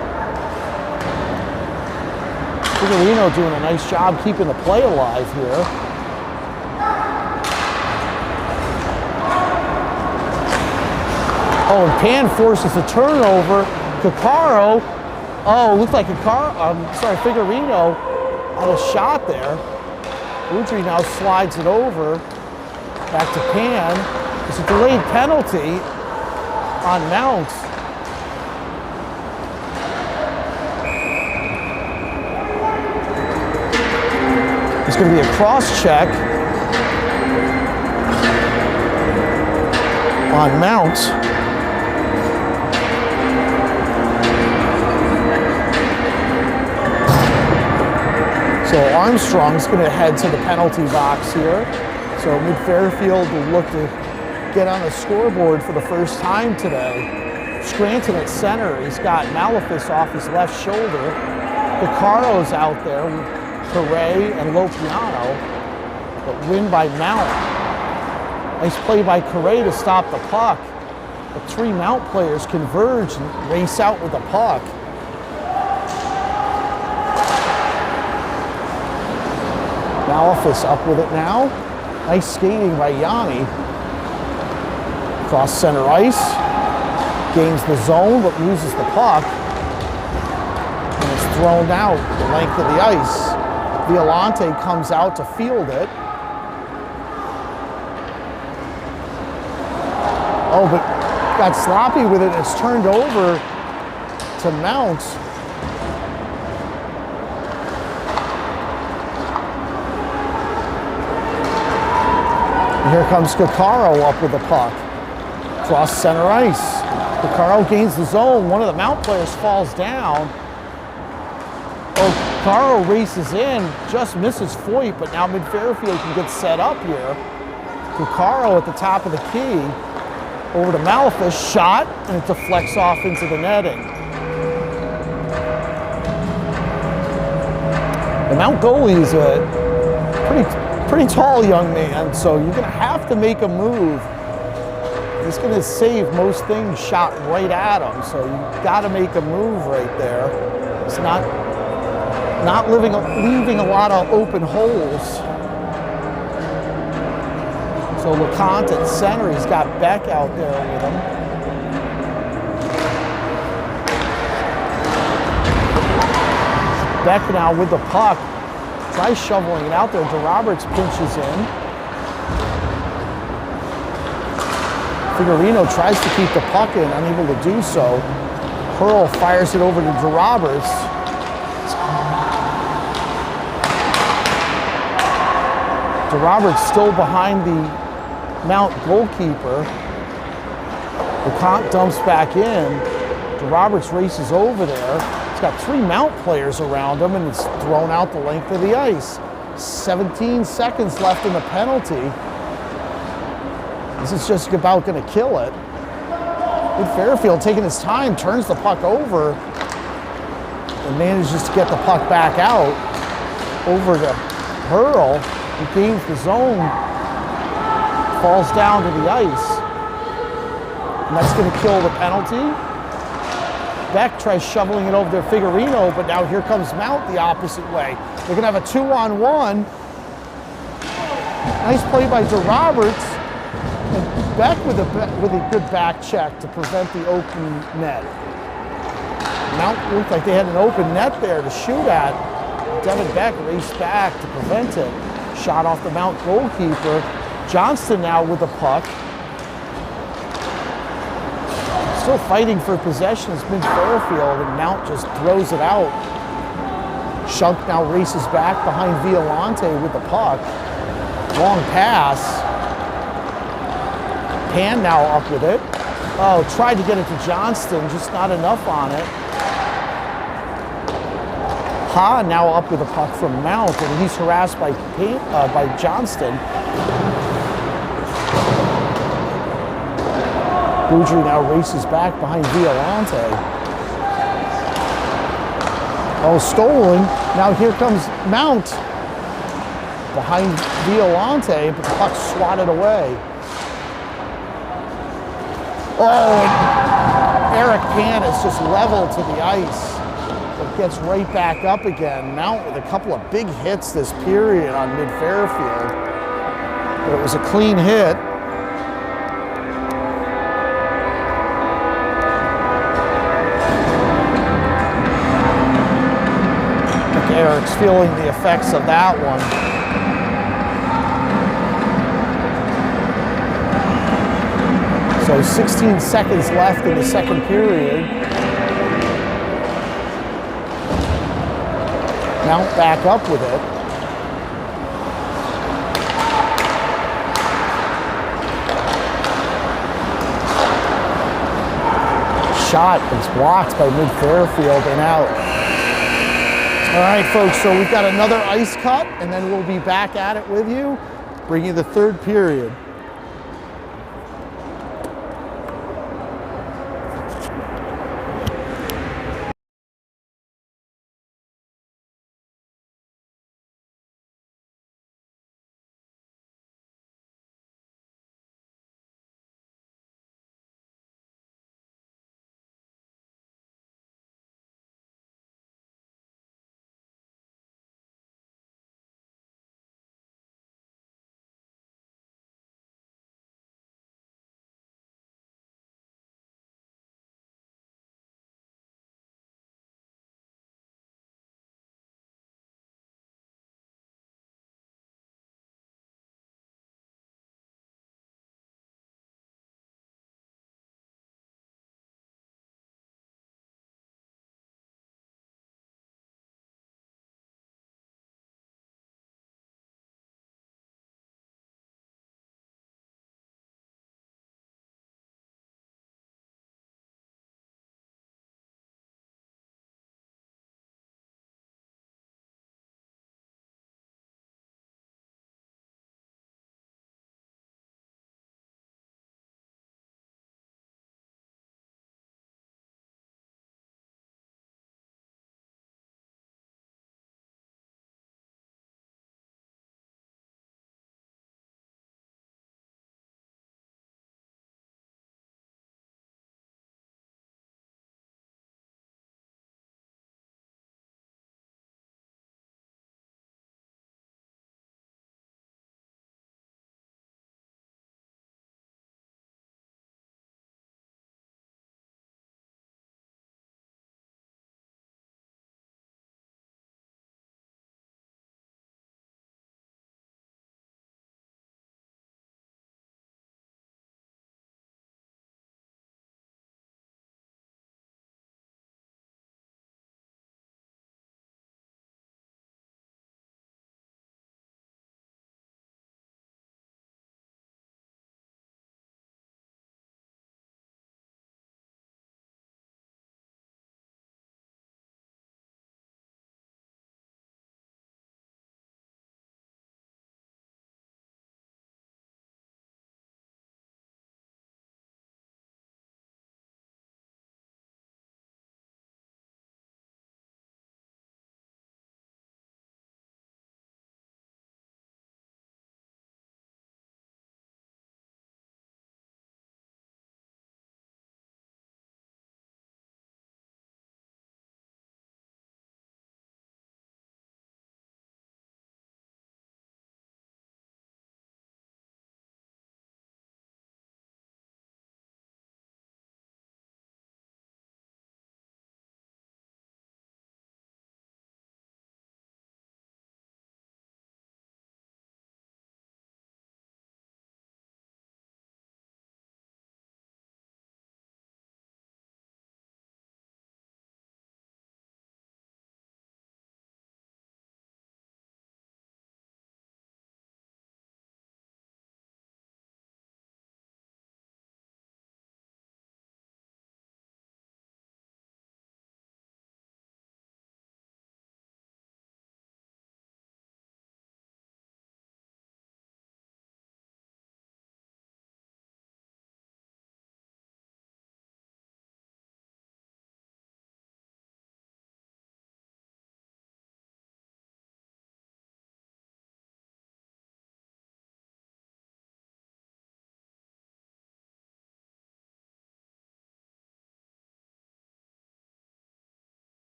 Figurino doing a nice job keeping the play alive here. Oh, and Pan forces a turnover. Caccaro, looked like Figurino had a shot there. Boudry now slides it over. Back to Pan. It's a delayed penalty on Mount. It's going to be a cross check on Mount. So Armstrong's going to head to the penalty box here. So Mid-Fairfield will look to get on the scoreboard for the first time today. Scranton at center. He's got Malefis off his left shoulder. Piccaro's out there with Correa and Lopiano, but win by Mount. Nice play by Correa to stop the puck. The three Mount players converge and race out with the puck. Malefis up with it now. Nice skating by Yanni. Cross center ice. Gains the zone, but loses the puck. And it's thrown out the length of the ice. Violante comes out to field it. Oh, but got sloppy with it. It's turned over to Mount. Here comes Caccaro up with the puck. Cross center ice. Caccaro gains the zone. One of the Mount players falls down. Oh, Caccaro races in, just misses Foyt, but now Mid-Fairfield can get set up here. Caccaro at the top of the key. Over to Malefis, shot, and it deflects off into the netting. The Mount goalie is a pretty tall young man, so you're gonna have to make a move. He's gonna save most things shot right at him, so you gotta make a move right there. It's not leaving a lot of open holes. So LeConte at center, he's got Beck out there with him. Beck now with the puck. Tries shoveling it out there. DeRoberts pinches in. Figurino tries to keep the puck in, unable to do so. Hurl fires it over to DeRoberts. DeRoberts still behind the Mount goalkeeper. LeConte dumps back in. DeRoberts races over there. He's got three Mount players around him, and it's thrown out the length of the ice. 17 seconds left in the penalty. This is just about going to kill it. Fairfield taking his time, turns the puck over, and manages to get the puck back out. Over to Hurl, who gains the zone, falls down to the ice. And that's going to kill the penalty. Beck tries shoveling it over to Figurino, but now here comes Mount the opposite way. They're going to have a 2-on-1. Nice play by DeRoberts. And Beck with a good back check to prevent the open net. Mount looked like they had an open net there to shoot at. Devin Beck raced back to prevent it. Shot off the Mount goalkeeper. Johnston now with the puck. Still fighting for possession is Mid-Fairfield, and Mount just throws it out. Shunk now races back behind Violante with the puck. Long pass. Pan now up with it. Oh, tried to get it to Johnston, just not enough on it. Ha now up with a puck from Mount, and he's harassed by Johnston. Boudry now races back behind Violante. Oh, stolen. Now here comes Mount behind Violante, but the puck swatted away. Oh, and Eric Pan is just level to the ice. But gets right back up again. Mount with a couple of big hits this period on mid-Fairfield. But it was a clean hit. I think Eric's feeling the effects of that one. So 16 seconds left in the second period. Mount back up with it. Shot is blocked by mid-Fairfield and out. All right, folks, so we've got another ice cut, and then we'll be back at it with you, bring you the third period.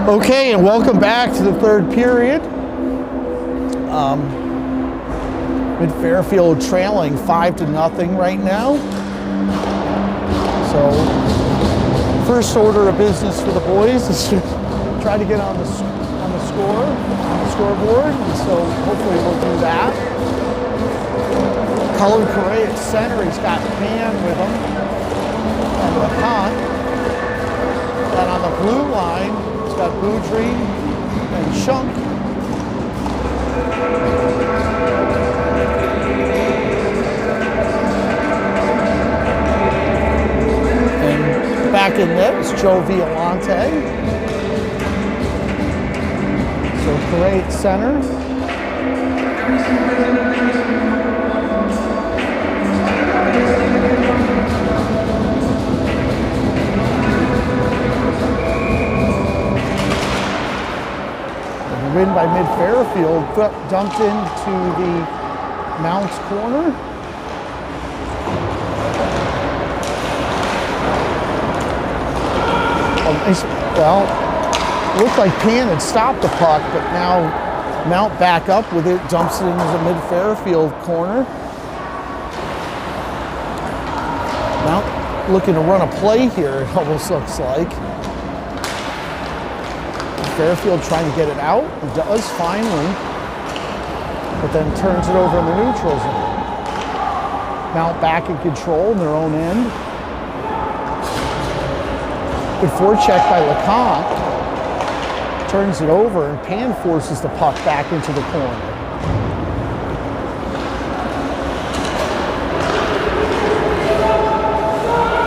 Okay, and welcome back to the third period. Mid-Fairfield trailing 5-0 right now. So, first order of business for the boys is to try to get on the scoreboard, and so hopefully we'll do that. Cullen Correa at center, he's got Pan with him, and LeConte. And on the blue line, he's got Boudry and Shunk. And back in net is Joe Violante. So Correa at center. Win by Mid-Fairfield, dumped into the Mounts corner. Well, looked like Pan had stopped the puck, but now Mount back up with it, dumps it into the Mid-Fairfield corner. Mount looking to run a play here, it almost looks like. Fairfield trying to get it out, it does finally, but then turns it over in the neutral zone. Mount back in control in their own end. Good forecheck by LeConte. Turns it over, and Pan forces the puck back into the corner.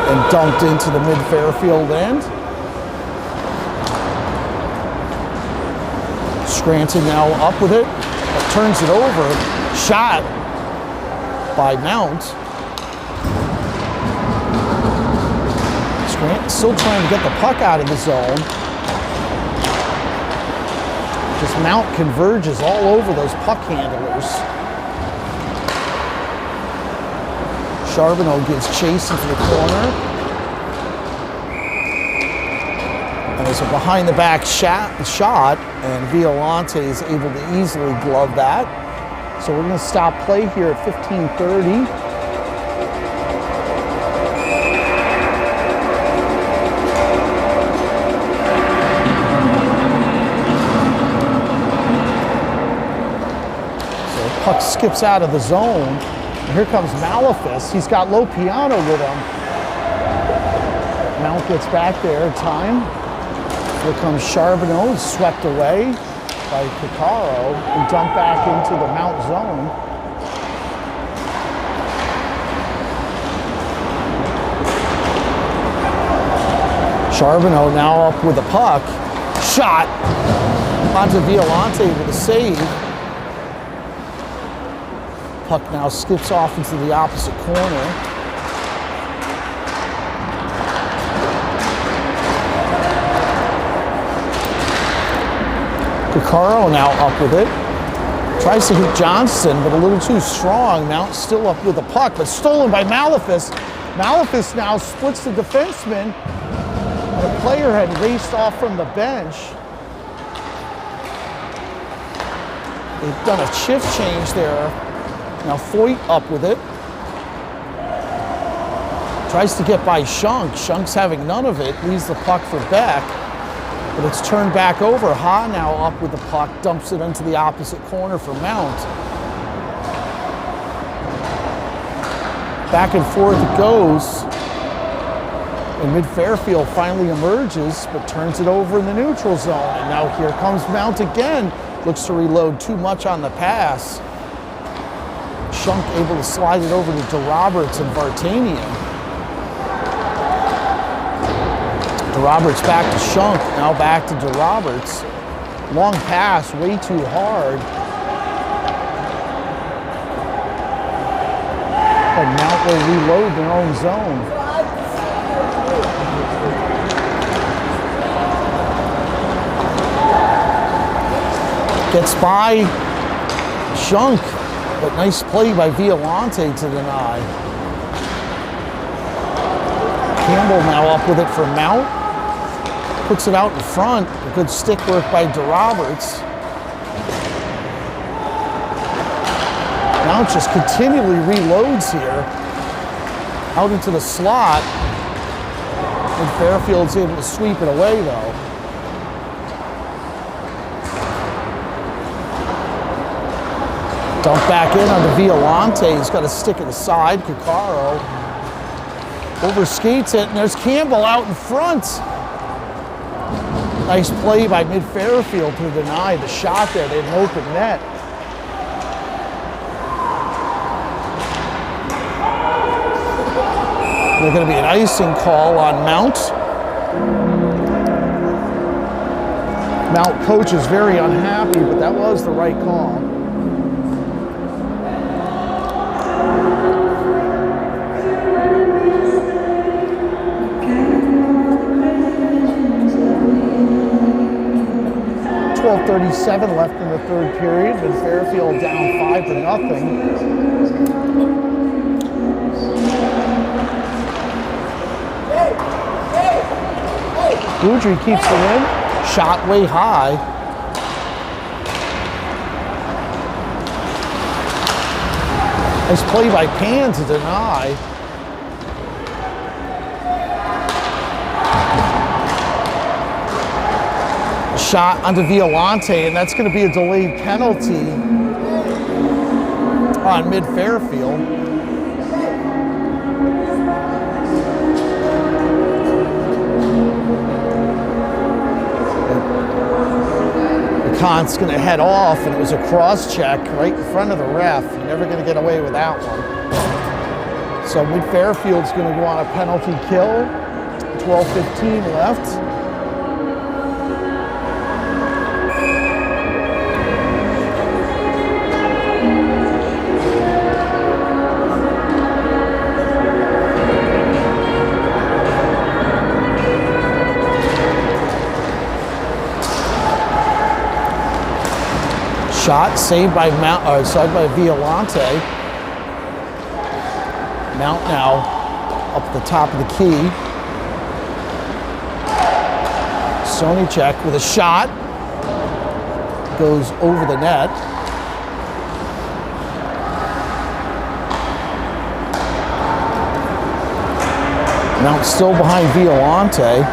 And dumped into the Mid-Fairfield end. Scranton now up with it, but turns it over. Shot by Mount. Scranton still trying to get the puck out of the zone. Just Mount converges all over those puck handlers. Charbonneau gives chase into the corner. And it's a behind the back shot, and Violante is able to easily glove that. So we're going to stop play here at 15:30. So the puck skips out of the zone. And here comes Malefus. He's got Lopiano with him. Mount gets back there in time. Here comes Charbonneau, swept away by Picaro and dumped back into the Mount zone. Charbonneau now up with the puck. Shot onto Violante with a save. Puck now skips off into the opposite corner. Picaro now up with it. Tries to hit Johnston, but a little too strong. Mount still up with the puck, but stolen by Malefus. Malefus now splits the defenseman. The player had raced off from the bench. They've done a shift change there. Now Foyt up with it. Tries to get by Shunk. Shunk's having none of it. Leaves the puck for Beck. But it's turned back over. Ha now up with the puck. Dumps it into the opposite corner for Mount. Back and forth it goes. And Mid-Fairfield finally emerges, but turns it over in the neutral zone. And now here comes Mount again. Looks to reload too much on the pass. Shunk able to slide it over to DeRoberts and Vartanian. DeRoberts back to Shunk, now back to DeRoberts. Long pass, way too hard. And Mount will reload their own zone. Gets by Shunk, but nice play by Violante to deny. Campbell now up with it for Mount. Puts it out in front. A good stick work by DeRoberts. Mount just continually reloads here. Out into the slot. And Fairfield's able to sweep it away though. Dump back in onto Violante. He's got a stick at the side. Caccaro overskates it, and there's Campbell out in front. Nice play by mid-Fairfield to deny the shot there. They had an open net. There's going to be an icing call on Mount. Mount coach is very unhappy, but that was the right call. .37 left in the third period, but Fairfield down 5-0. Boudry keeps it in. Shot way high. Nice play by Pan to deny. Shot onto Violante, and that's going to be a delayed penalty on mid-Fairfield. The Kant's going to head off, and it was a cross-check right in front of the ref. You're never going to get away with that one. So mid-Fairfield's going to go on a penalty kill. 12:15 left. Shot saved by Violante. Mount now up the top of the key. Sonychek with a shot. Goes over the net. Mount still behind Violante.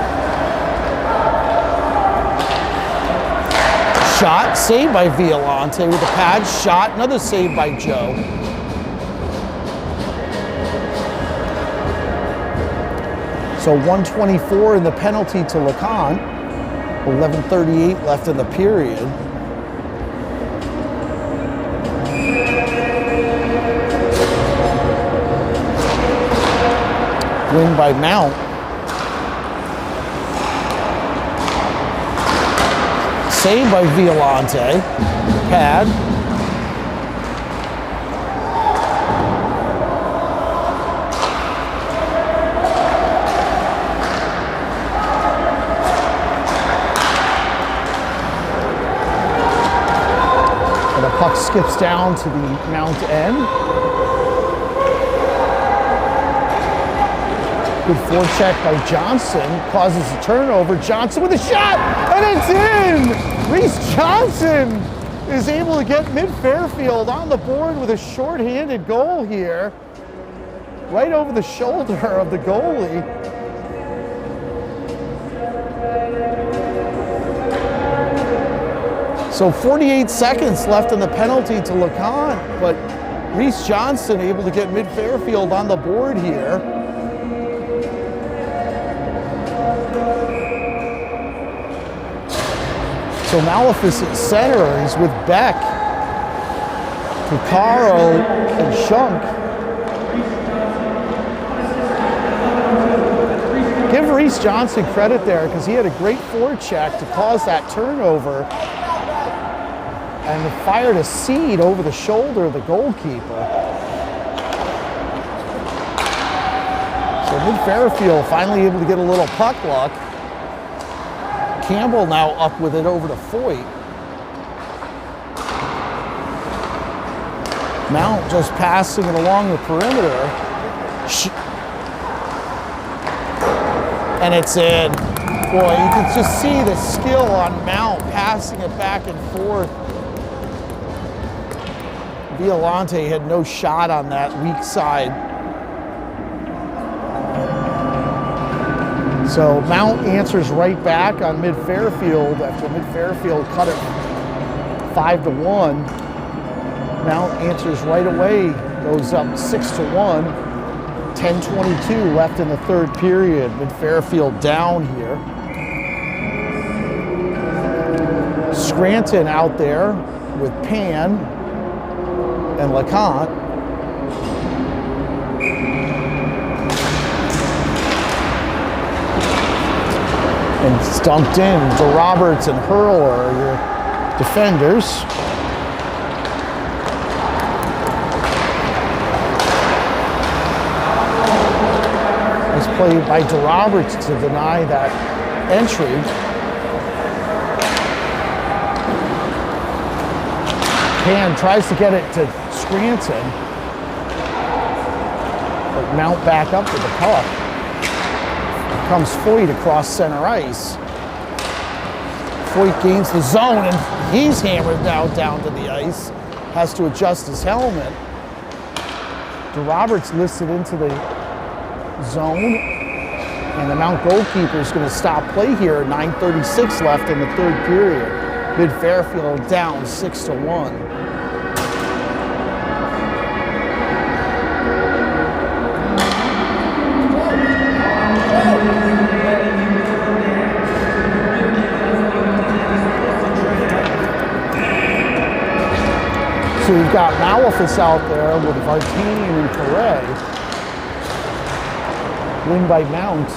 Shot, saved by Violante with a pad shot, another save by Joe. So 124 in the penalty to LeConte, 11:38 left in the period. Win by Mount. Saved by Violante. Pad. And the puck skips down to the Mount end. Good forecheck by Johnson. Causes a turnover. Johnson with a shot! And it's in! Reese Johnson is able to get mid-Fairfield on the board with a short-handed goal here. Right over the shoulder of the goalie. So 48 seconds left in the penalty to LeConte, but Reese Johnson able to get mid-Fairfield on the board here. So Maleficent center, he's with Beck, Caccaro, and Shunk. Give Reese Johnson credit there because he had a great forecheck to cause that turnover and fired a seed over the shoulder of the goalkeeper. So mid-Fairfield finally able to get a little puck luck. Campbell now up with it over to Foyt. Mount just passing it along the perimeter. And it's in. Boy, you can just see the skill on Mount passing it back and forth. Violante had no shot on that weak side. So Mount answers right back on Mid-Fairfield after Mid-Fairfield cut it 5-1. Mount answers right away, goes up 6-1. 10:22 left in the third period. Mid-Fairfield down here. Scranton out there with Pan and LeConte. And it's dumped in. DeRoberts and Hurl are your defenders. Nice play by DeRoberts to deny that entry. Pan tries to get it to Scranton, but Mount back up with the puck. Comes Foyt across center ice. Foyt gains the zone and he's hammered now down to the ice. Has to adjust his helmet. DeRoberts listed into the zone and the Mount goalkeeper is going to stop play here. 9:36 left in the third period. Mid-Fairfield down 6-1. So we've got Malefus out there with Vartanian and Correa. Win by Mount.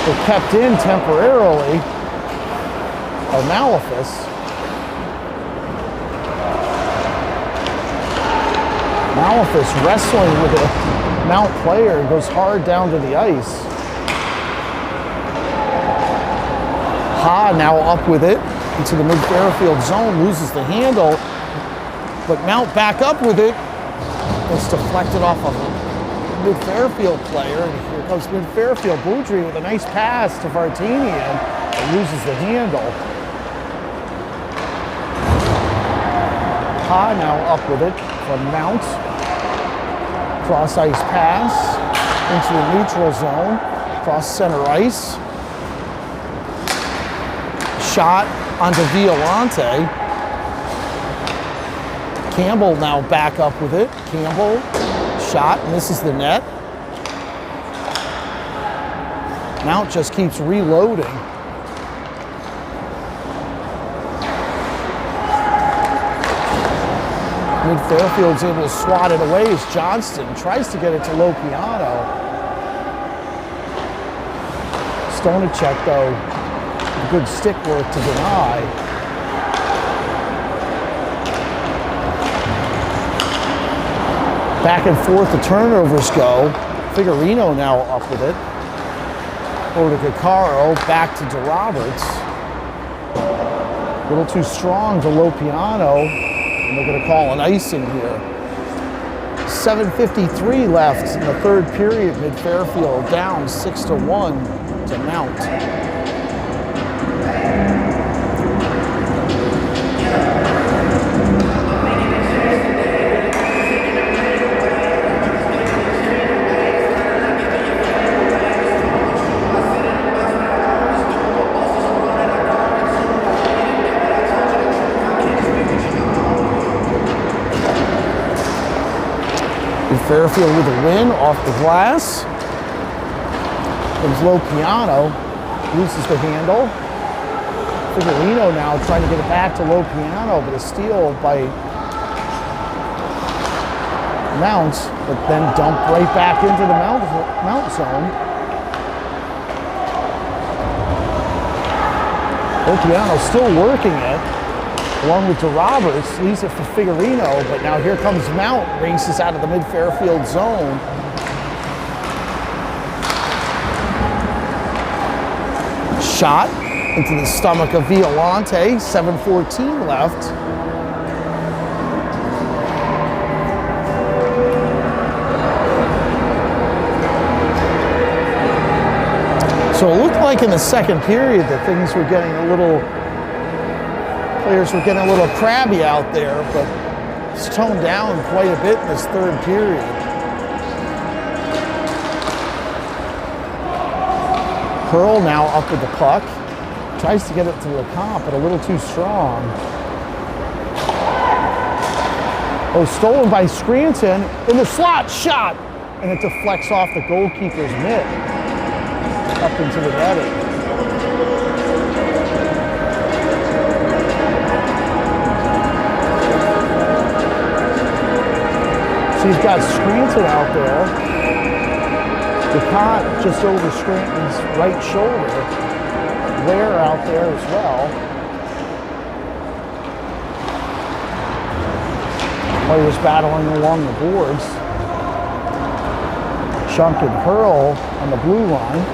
They're kept in temporarily by Malefus. Malefus wrestling with a Mount player, goes hard down to the ice. Ha now up with it into the Mid-Fairfield zone, loses the handle, but Mount back up with it. It's deflected off of a Mid-Fairfield player, and here comes Mid-Fairfield. Boudry with a nice pass to Vartanian, and loses the handle. Ha now up with it from Mount. Cross ice pass into the neutral zone, cross center ice. Shot onto Violante. Campbell now back up with it. Campbell, shot, misses the net. Mount just keeps reloading. Mid-Fairfield's able to swat it away as Johnston tries to get it to Lopiano. Stonacek, though, good stick work to deny. Back and forth the turnovers go. Figurino now up with it. Over to Caccaro, back to DeRoberts. A little too strong to Lopiano, and they're going to call an icing here. 7:53 left in the third period. Mid-Fairfield down 6-1 to Mount. Fairfield with a win off the glass. Comes Lopiano, loses the handle. Figurino now trying to get it back to Lopiano, but a steal by Mount, but then dumped right back into the Mount zone. Lopiano still working it. Along with DeRoberts, leaves it for Figurino, but now here comes Mount, races out of the Mid-Fairfield zone. Shot into the stomach of Violante, 7:14 left. So it looked like in the second period that things were getting a little, players were getting a little crabby out there, but it's toned down quite a bit in this third period. Pearl now up with the puck. Tries to get it to LeComte, but a little too strong. Oh, stolen by Scranton in the slot, shot! And it deflects off the goalkeeper's mitt up into the netting. So you've got Scranton out there. LeComte just over Scranton's right shoulder. Ware out there as well. Players battling along the boards. Chunk and Hurl on the blue line.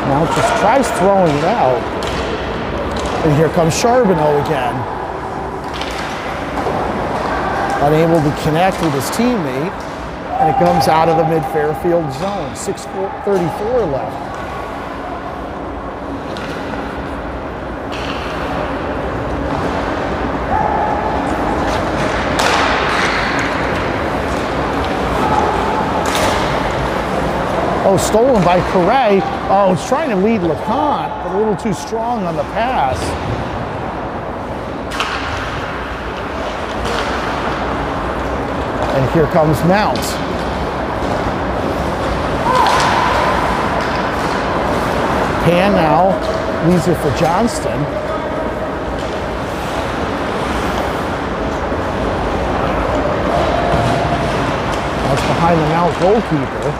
Now just tries throwing it out. And here comes Charbonneau again. Unable to connect with his teammate. And it comes out of the mid-Fairfield zone. 6:34 left. Oh, stolen by Correa. Oh, it's trying to lead LeComte, but a little too strong on the pass. And here comes Mount. Pan now leaves it for Johnston. That's behind the Mount goalkeeper.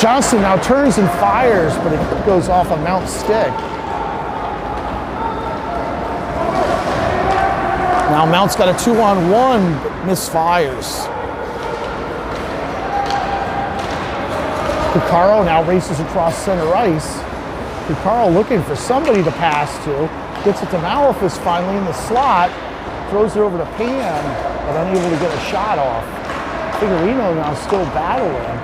Johnston now turns and fires, but it goes off a Mount stick. Now Mount's got a 2-on-1, but misfires. Picaro now races across center ice. Picaro looking for somebody to pass to. Gets it to Malefus finally in the slot. Throws it over to Pan, but unable to get a shot off. Figurino now still battling.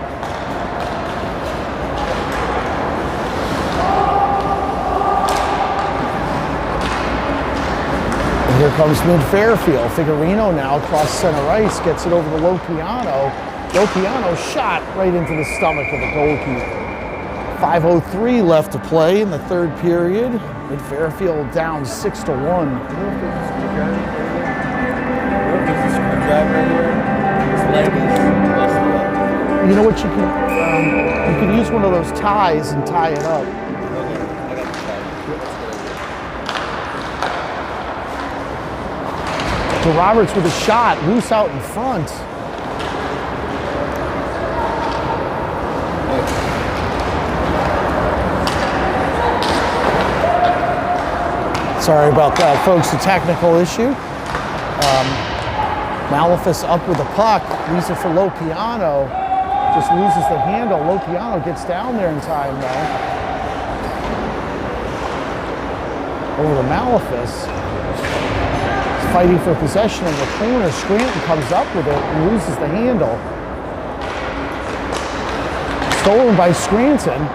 Here comes mid-Fairfield. Figurino now across center ice, gets it over to Lopiano. Lopiano shot right into the stomach of the goalkeeper. 5:03 left to play in the third period. Mid-Fairfield down 6-1. You know what you can use one of those ties and tie it up. So Roberts with a shot, loose out in front. Sorry about that, folks, a technical issue. Malefus up with the puck, leaves it for Lopiano. Just loses the handle. Lopiano gets down there in time though. Over to Malefus. Fighting for possession in the corner. Scranton comes up with it and loses the handle. Stolen by Scranton.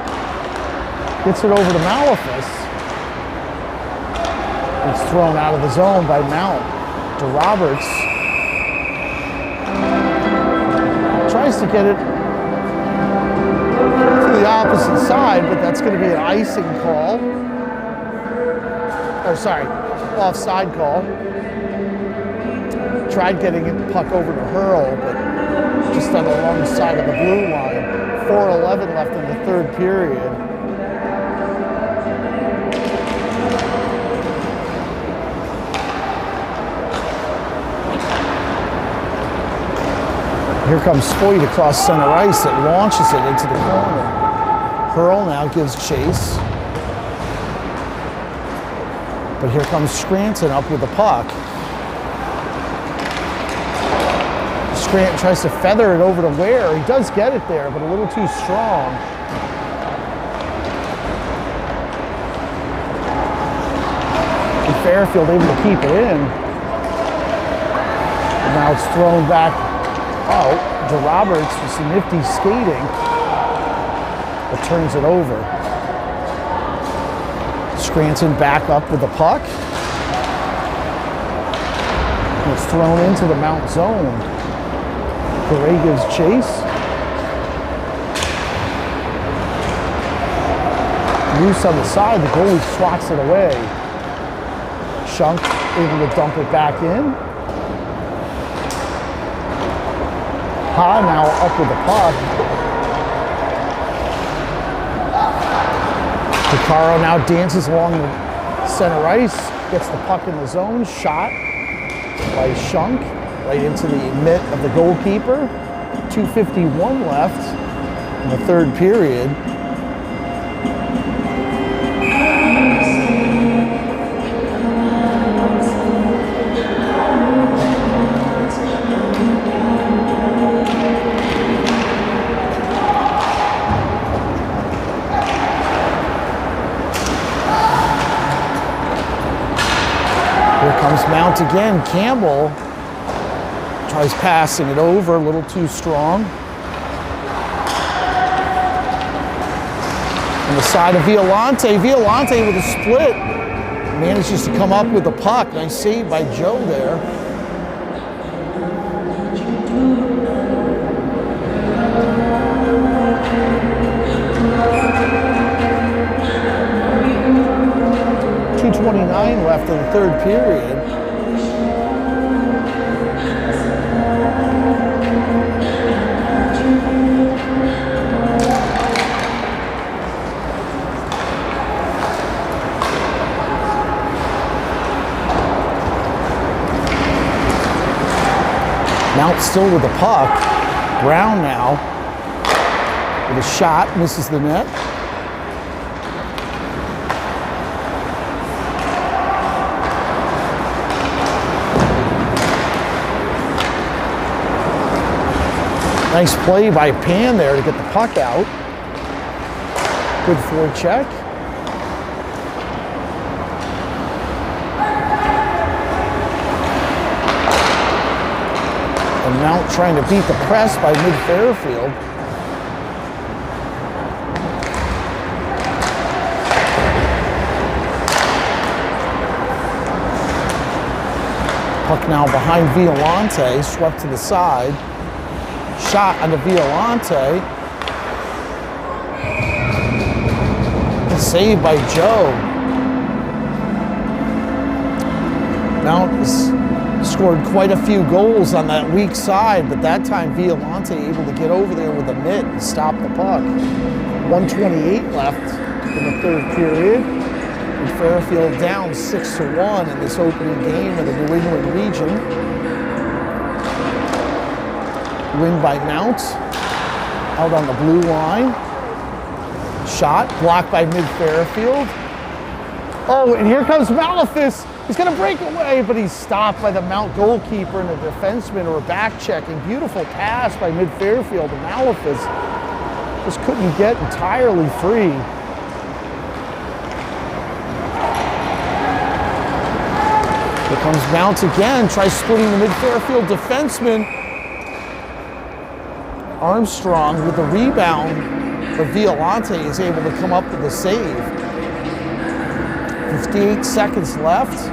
Gets it over to Malefus. It's thrown out of the zone by Mount. To Roberts. Tries to get it to the opposite side, but that's going to be an icing call. Or sorry, offside call. Tried getting the puck over to Hurl, but just on the wrong side of the blue line. 4:11 left in the third period. Here comes Foyt across center ice. It launches it into the corner. Hurl now gives chase. But here comes Scranton up with the puck. Scranton tries to feather it over to Ware. He does get it there, but a little too strong. And Fairfield able to keep it in. And now it's thrown back out to Roberts with some nifty skating. but turns it over. Scranton back up with the puck. And it's thrown into the Mount zone. Gray gives chase. Loose on the side, the goalie swats it away. Shunk able to dump it back in. Ha now up with the puck. Picaro now dances along the center ice, gets the puck in the zone, shot by Shunk, right into the mitt of the goalkeeper. 2:51 left in the third period. Here comes Mount again. Campbell tries passing it over, a little too strong. On the side of Violante. Violante with a split. Manages to come up with the puck. Nice save by Joe there. .29 left in the third period. Mount still with the puck. Brown now with a shot, misses the net. Nice play by Pan there to get the puck out. Good forecheck. And Mount trying to beat the press by mid-Fairfield. Puck now behind Violante, swept to the side. Shot onto Violante. Saved by Joe. Mount has scored quite a few goals on that weak side, but that time Violante able to get over there with a mitt and stop the puck. 1:28 left in the third period. And Fairfield down 6-1 in this opening game of the New England region. Win by Mount, out on the blue line. Shot, blocked by mid-Fairfield. Oh, and here comes Malefis. He's gonna break away, but he's stopped by the Mount goalkeeper and the defenseman who are back checking. Beautiful pass by mid-Fairfield, and Malefis just couldn't get entirely free. Here comes Mount again, tries splitting the mid-Fairfield defenseman. Armstrong with the rebound, but Violante is able to come up with the save. 58 seconds left.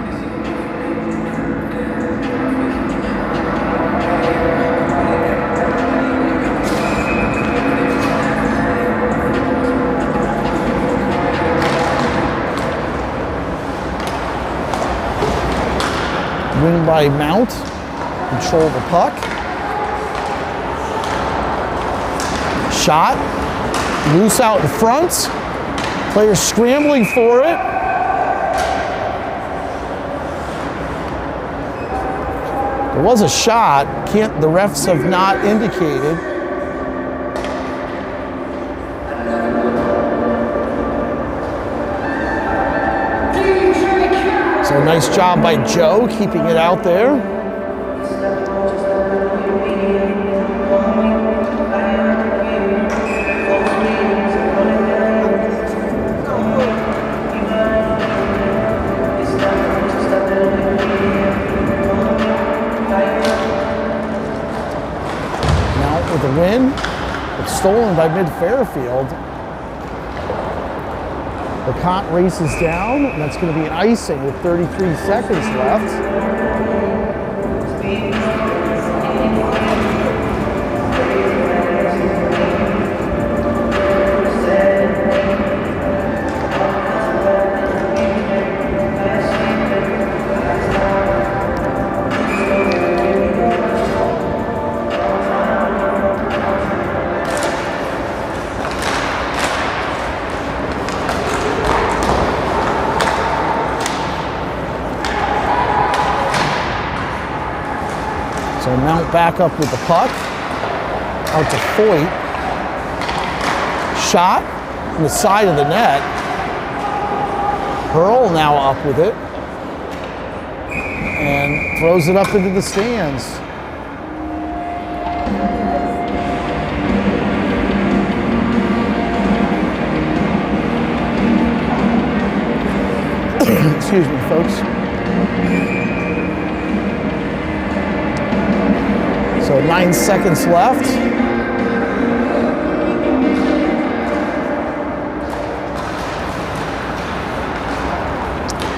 Win by Mount, control the puck. Shot, loose out in front. Players scrambling for it. There was a shot. The refs have not indicated. So nice job by Joe keeping it out there. Win. It's stolen by mid-Fairfield. The cot races down, and that's going to be an icing with 33 seconds left. So Mount back up with the puck, out to Foyt. Shot from the side of the net. Hurl now up with it. And throws it up into the stands. Excuse me, folks. So 9 seconds left.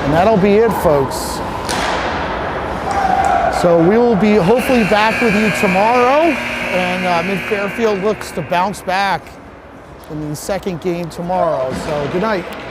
And that'll be it, folks. So we will be hopefully back with you tomorrow. And Mid-Fairfield looks to bounce back in the second game tomorrow. So good night.